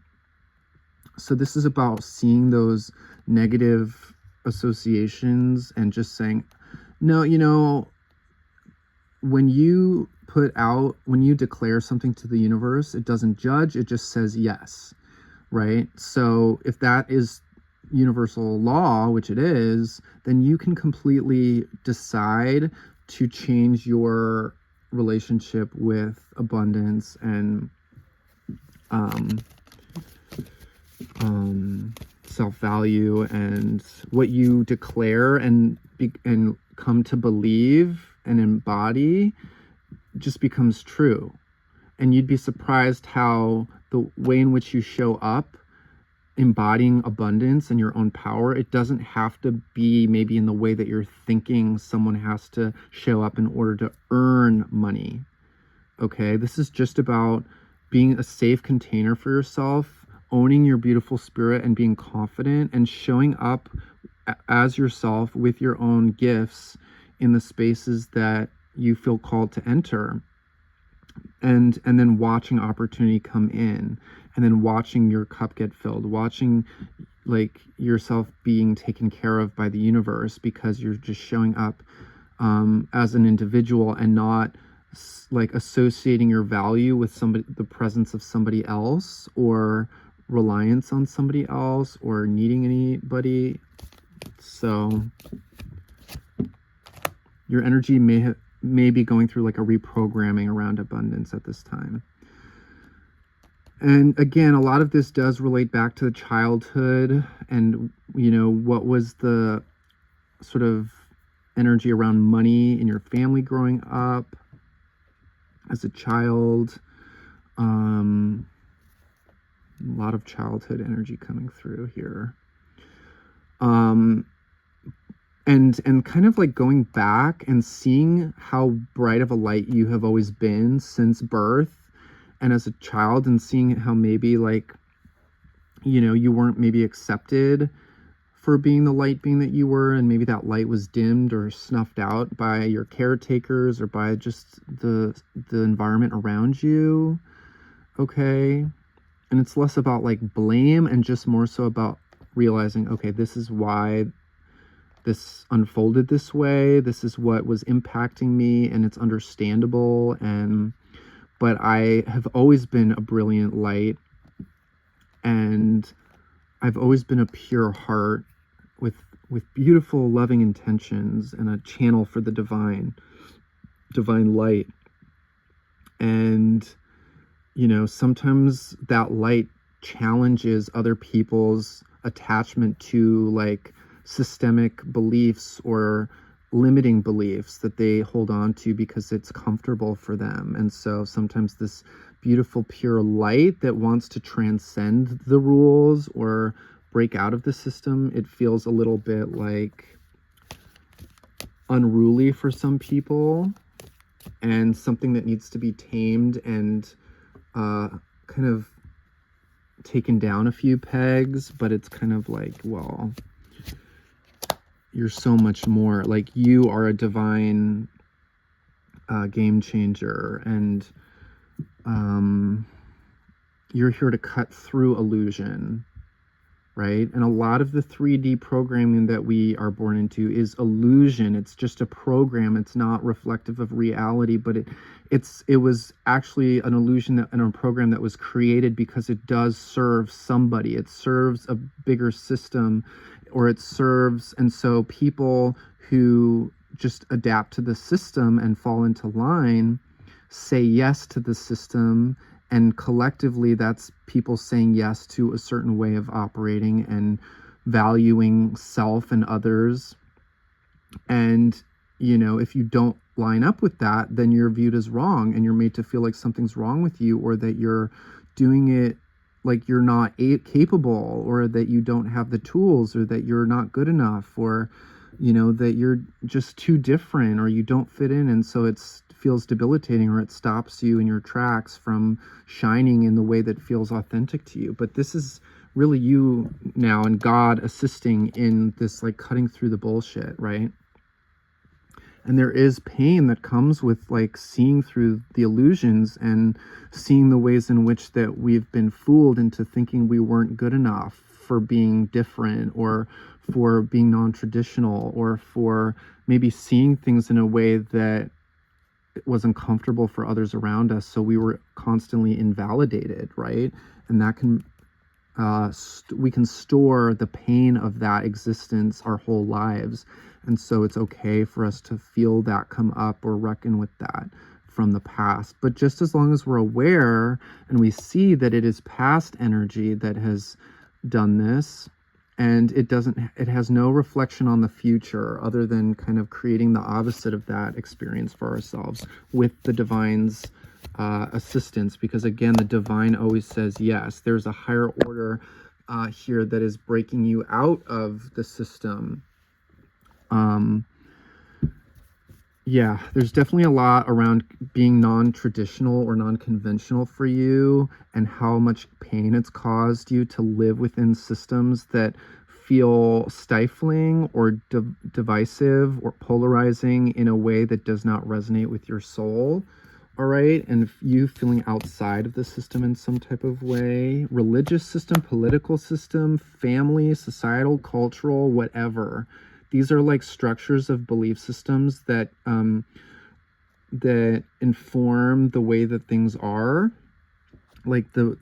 So this is about seeing those negative associations and just saying, no, you know, when you declare something to the universe, it doesn't judge, it just says yes, right? So if that is universal law, which it is, then you can completely decide to change your relationship with abundance and self-value, and what you declare and come to believe and embody just becomes true. And you'd be surprised how the way in which you show up embodying abundance and your own power, it doesn't have to be maybe in the way that you're thinking someone has to show up in order to earn money. Okay, this is just about being a safe container for yourself, owning your beautiful spirit and being confident and showing up as yourself with your own gifts in the spaces that you feel called to enter, and then watching opportunity come in, and then watching your cup get filled, watching like yourself being taken care of by the universe, because you're just showing up as an individual and not like associating your value with the presence of somebody else, or reliance on somebody else, or needing anybody. So your energy may be going through like a reprogramming around abundance at this time. And again, a lot of this does relate back to the childhood, and, you know, what was the sort of energy around money in your family growing up as a child. A lot of childhood energy coming through here. And kind of like going back and seeing how bright of a light you have always been since birth and as a child, and seeing how maybe, like, you know, you weren't maybe accepted for being the light being that you were, and maybe that light was dimmed or snuffed out by your caretakers or by just the environment around you. Okay, and it's less about like blame and just more so about realizing, okay, this is why this unfolded this way, this is what was impacting me, and it's understandable. But I have always been a brilliant light, and I've always been a pure heart with beautiful, loving intentions and a channel for the divine light. And, you know, sometimes that light challenges other people's attachment to like systemic beliefs or limiting beliefs that they hold on to because it's comfortable for them. And so sometimes this beautiful, pure light that wants to transcend the rules or break out of the system, it feels a little bit like unruly for some people and something that needs to be tamed and kind of taken down a few pegs. But it's kind of like, well, you're so much more. Like, you are a divine game changer, and you're here to cut through illusion, right? And a lot of the 3D programming that we are born into is illusion. It's just a program. It's not reflective of reality, but it was actually an illusion and a program that was created because it does serve somebody. It serves a bigger system, or it serves, and so people who just adapt to the system and fall into line say yes to the system, and collectively that's people saying yes to a certain way of operating and valuing self and others. And, you know, if you don't line up with that, then you're viewed as wrong, and you're made to feel like something's wrong with you, or that you're doing it like you're not capable, or that you don't have the tools, or that you're not good enough, or, you know, that you're just too different, or you don't fit in. And so it feels debilitating, or it stops you in your tracks from shining in the way that feels authentic to you. But this is really you now, and God assisting in this, like, cutting through the bullshit, right? And there is pain that comes with like seeing through the illusions and seeing the ways in which that we've been fooled into thinking we weren't good enough for being different, or for being non-traditional, or for maybe seeing things in a way that it wasn't comfortable for others around us. So we were constantly invalidated, right? And that can we can store the pain of that existence our whole lives. And so it's okay for us to feel that come up or reckon with that from the past. But just as long as we're aware and we see that it is past energy that has done this, and it has no reflection on the future other than kind of creating the opposite of that experience for ourselves with the divine's assistance. Because again, the divine always says yes. There's a higher order here that is breaking you out of the system. Yeah, there's definitely a lot around being non-traditional or non-conventional for you, and how much pain it's caused you to live within systems that feel stifling or divisive or polarizing in a way that does not resonate with your soul. All right. And if you feeling outside of the system in some type of way, religious system, political system, family, societal, cultural, whatever. These are like structures of belief systems that that inform the way that things are, like the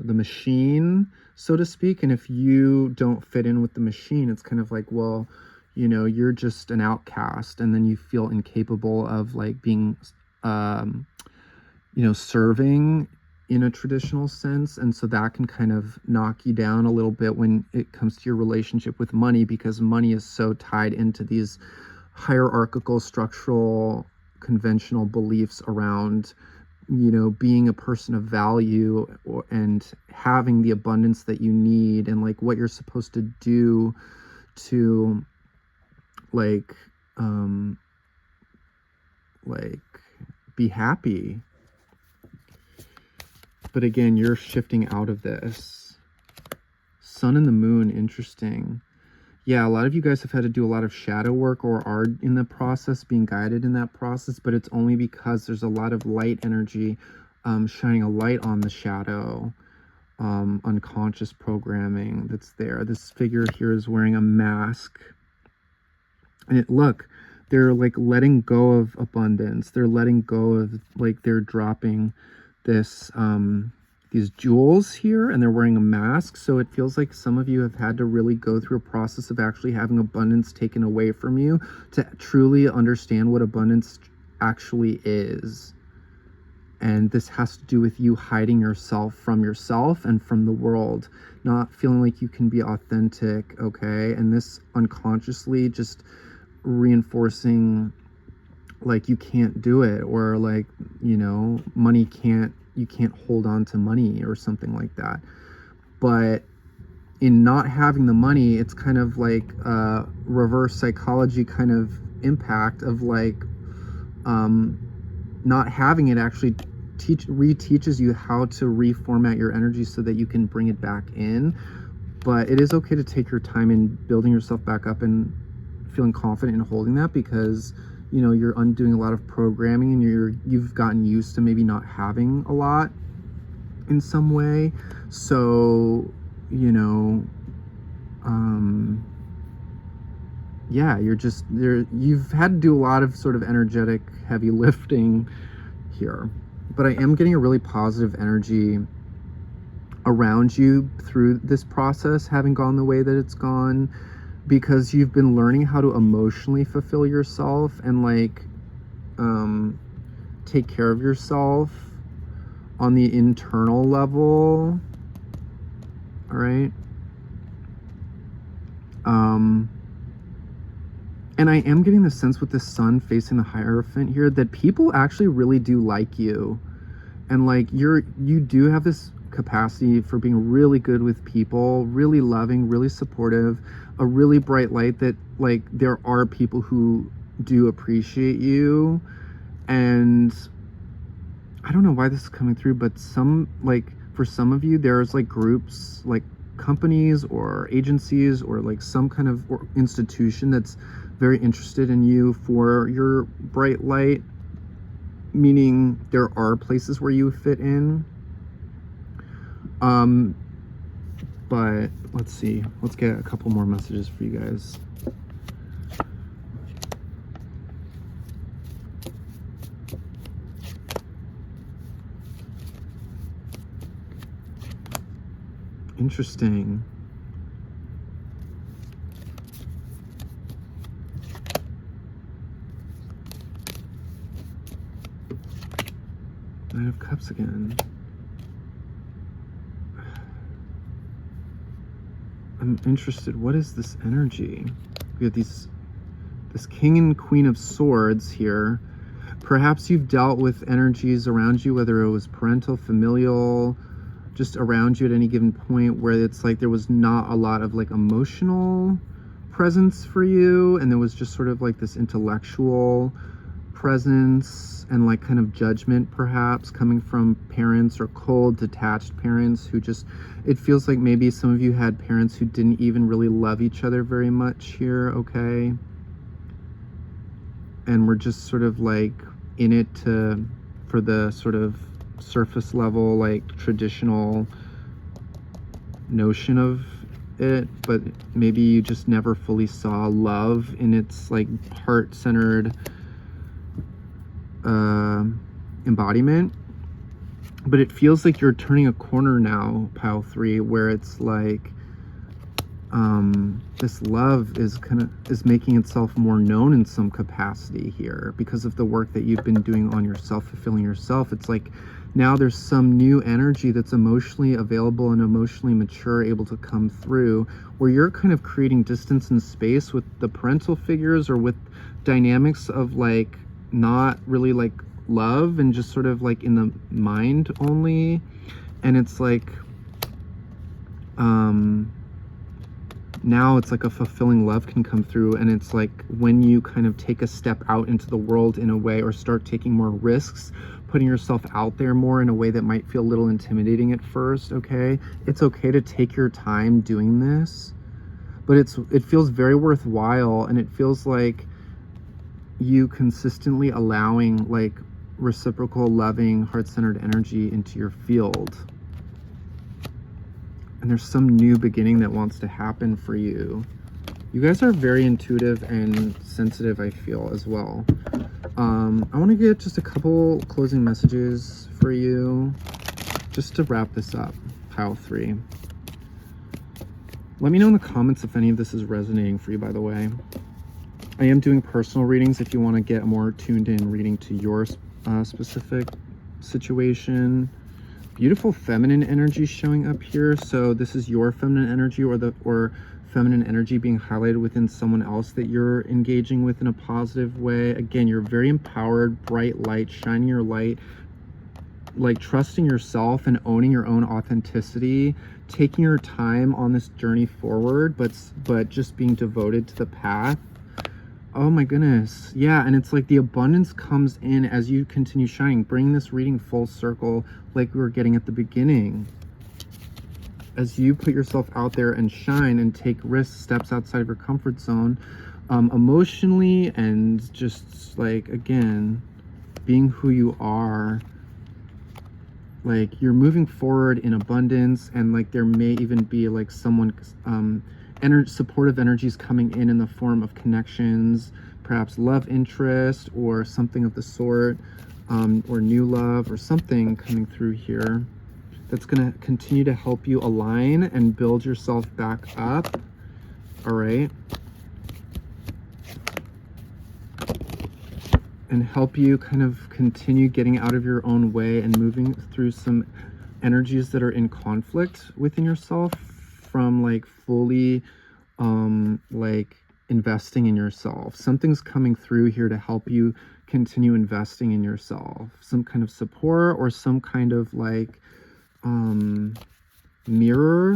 machine, so to speak. And if you don't fit in with the machine, it's kind of like, well, you know, you're just an outcast, and then you feel incapable of like being you know, serving in a traditional sense. And so that can kind of knock you down a little bit when it comes to your relationship with money, because money is so tied into these hierarchical, structural, conventional beliefs around, you know, being a person of value, and having the abundance that you need, and like what you're supposed to do to like be happy. But again, you're shifting out of this. Sun and the moon, interesting. Yeah, a lot of you guys have had to do a lot of shadow work, or are in the process, being guided in that process, but it's only because there's a lot of light energy shining a light on the shadow, unconscious programming that's there. This figure here is wearing a mask. And look, they're like letting go of abundance. They're letting go of, like, they're dropping this these jewels here, and they're wearing a mask. So it feels like some of you have had to really go through a process of actually having abundance taken away from you to truly understand what abundance actually is. And this has to do with you hiding yourself and from the world, not feeling like you can be authentic, okay? And this unconsciously just reinforcing like you can't do it, or like, you know, you can't hold on to money or something like that. But in not having the money, it's kind of like a reverse psychology kind of impact of like not having it actually reteaches you how to reformat your energy so that you can bring it back in. But it is okay to take your time in building yourself back up and feeling confident in holding that, because you know you're undoing a lot of programming and you've gotten used to maybe not having a lot in some way. So you know, yeah, you've had to do a lot of sort of energetic heavy lifting here. But I am getting a really positive energy around you through this process, having gone the way that it's gone, because you've been learning how to emotionally fulfill yourself and like take care of yourself on the internal level. All right. And I am getting the sense with the sun facing the Hierophant here that people actually really do like you. And like you do have this capacity for being really good with people, really loving, really supportive, a really bright light that like there are people who do appreciate you. And I don't know why this is coming through, but for some of you, there's like groups, like companies or agencies or like some kind of institution that's very interested in you for your bright light, meaning there are places where you fit in. But let's see, let's get a couple more messages for you guys. Interesting. Nine of Cups again. I'm interested. What is this energy? We have this King and Queen of Swords here. Perhaps you've dealt with energies around you, whether it was parental, familial, just around you at any given point, where it's like there was not a lot of like emotional presence for you, and there was just sort of like this intellectual presence and like kind of judgment perhaps coming from parents or cold, detached parents who just, it feels like maybe some of you had parents who didn't even really love each other very much here, okay? And we're just sort of like in it for the sort of surface level, like traditional notion of it, but maybe you just never fully saw love in its like heart-centered embodiment. But it feels like you're turning a corner now, Pile 3, where it's like this love is making itself more known in some capacity here because of the work that you've been doing on yourself, fulfilling yourself. It's like now there's some new energy that's emotionally available and emotionally mature, able to come through, where you're kind of creating distance and space with the parental figures or with dynamics of like not really like love and just sort of like in the mind only. And it's like now it's like a fulfilling love can come through, and it's like when you kind of take a step out into the world in a way, or start taking more risks, putting yourself out there more in a way that might feel a little intimidating at first, okay? It's okay to take your time doing this, but it feels very worthwhile, and it feels like you consistently allowing like reciprocal, loving, heart-centered energy into your field. And there's some new beginning that wants to happen for you. You guys are very intuitive and sensitive, I feel, as well. I want to get just a couple closing messages for you, just to wrap this up, pile 3. Let me know in the comments if any of this is resonating for you, by the way. I am doing personal readings if you want to get a more tuned in reading to your specific situation. Beautiful feminine energy showing up here. So this is your feminine energy, or feminine energy being highlighted within someone else that you're engaging with in a positive way. Again, you're very empowered, bright light, shining your light, like trusting yourself and owning your own authenticity, taking your time on this journey forward, but just being devoted to the path. Oh my goodness. Yeah, and it's like the abundance comes in as you continue shining, bringing this reading full circle like we were getting at the beginning. As you put yourself out there and shine and take risks, steps outside of your comfort zone, emotionally, and just like, again, being who you are, like you're moving forward in abundance, and like there may even be like someone, supportive energies coming in the form of connections, perhaps love interest or something of the sort, or new love or something coming through here that's going to continue to help you align and build yourself back up. All right. And help you kind of continue getting out of your own way and moving through some energies that are in conflict within yourself, from like fully like investing in yourself. Something's coming through here to help you continue investing in yourself, some kind of support or some kind of like mirror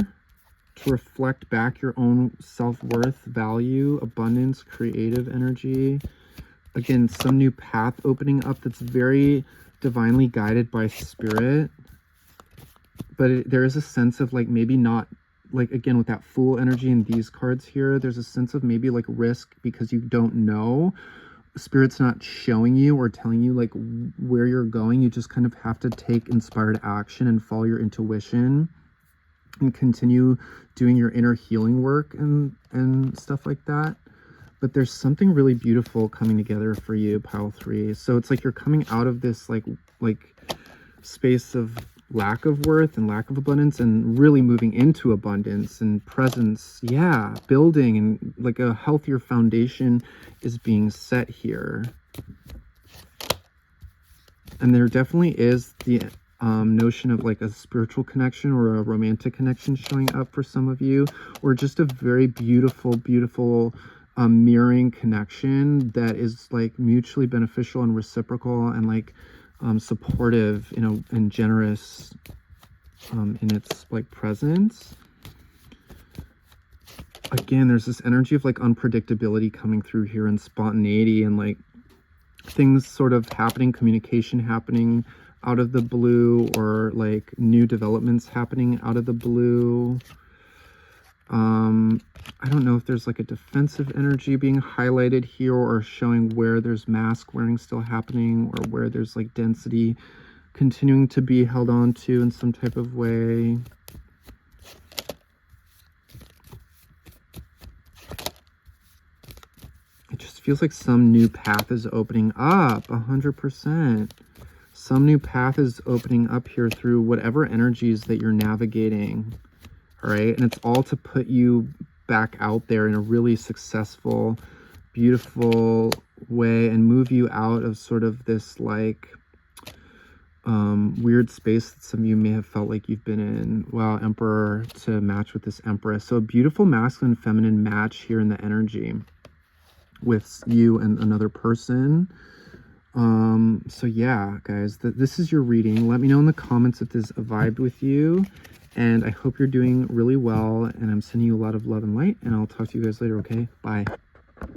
to reflect back your own self-worth, value, abundance, creative energy. Again, some new path opening up that's very divinely guided by spirit. But there is a sense of like maybe not, like again with that Fool energy in these cards here, there's a sense of maybe like risk because you don't know. Spirit's not showing you or telling you like where you're going. You just kind of have to take inspired action and follow your intuition and continue doing your inner healing work and stuff like that. But there's something really beautiful coming together for you, pile 3. So it's like you're coming out of this like space of lack of worth and lack of abundance and really moving into abundance and presence. Yeah, building, and like a healthier foundation is being set here. And there definitely is the notion of like a spiritual connection or a romantic connection showing up for some of you, or just a very beautiful mirroring connection that is like mutually beneficial and reciprocal and like supportive, you know, and generous in its like presence. Again, there's this energy of like unpredictability coming through here, and spontaneity, and like things sort of happening, communication happening out of the blue, or like new developments happening out of the blue. I don't know if there's like a defensive energy being highlighted here, or showing where there's mask wearing still happening, or where there's like density continuing to be held on to in some type of way. It just feels like some new path is opening up, 100%. Some new path is opening up here through whatever energies that you're navigating. All right, and it's all to put you back out there in a really successful, beautiful way, and move you out of sort of this like weird space that some of you may have felt like you've been in. Wow, Emperor to match with this Empress. So a beautiful masculine feminine match here in the energy with you and another person. So yeah, guys, this is your reading. Let me know in the comments if this vibed with you. And I hope you're doing really well, and I'm sending you a lot of love and light, and I'll talk to you guys later, okay? Bye.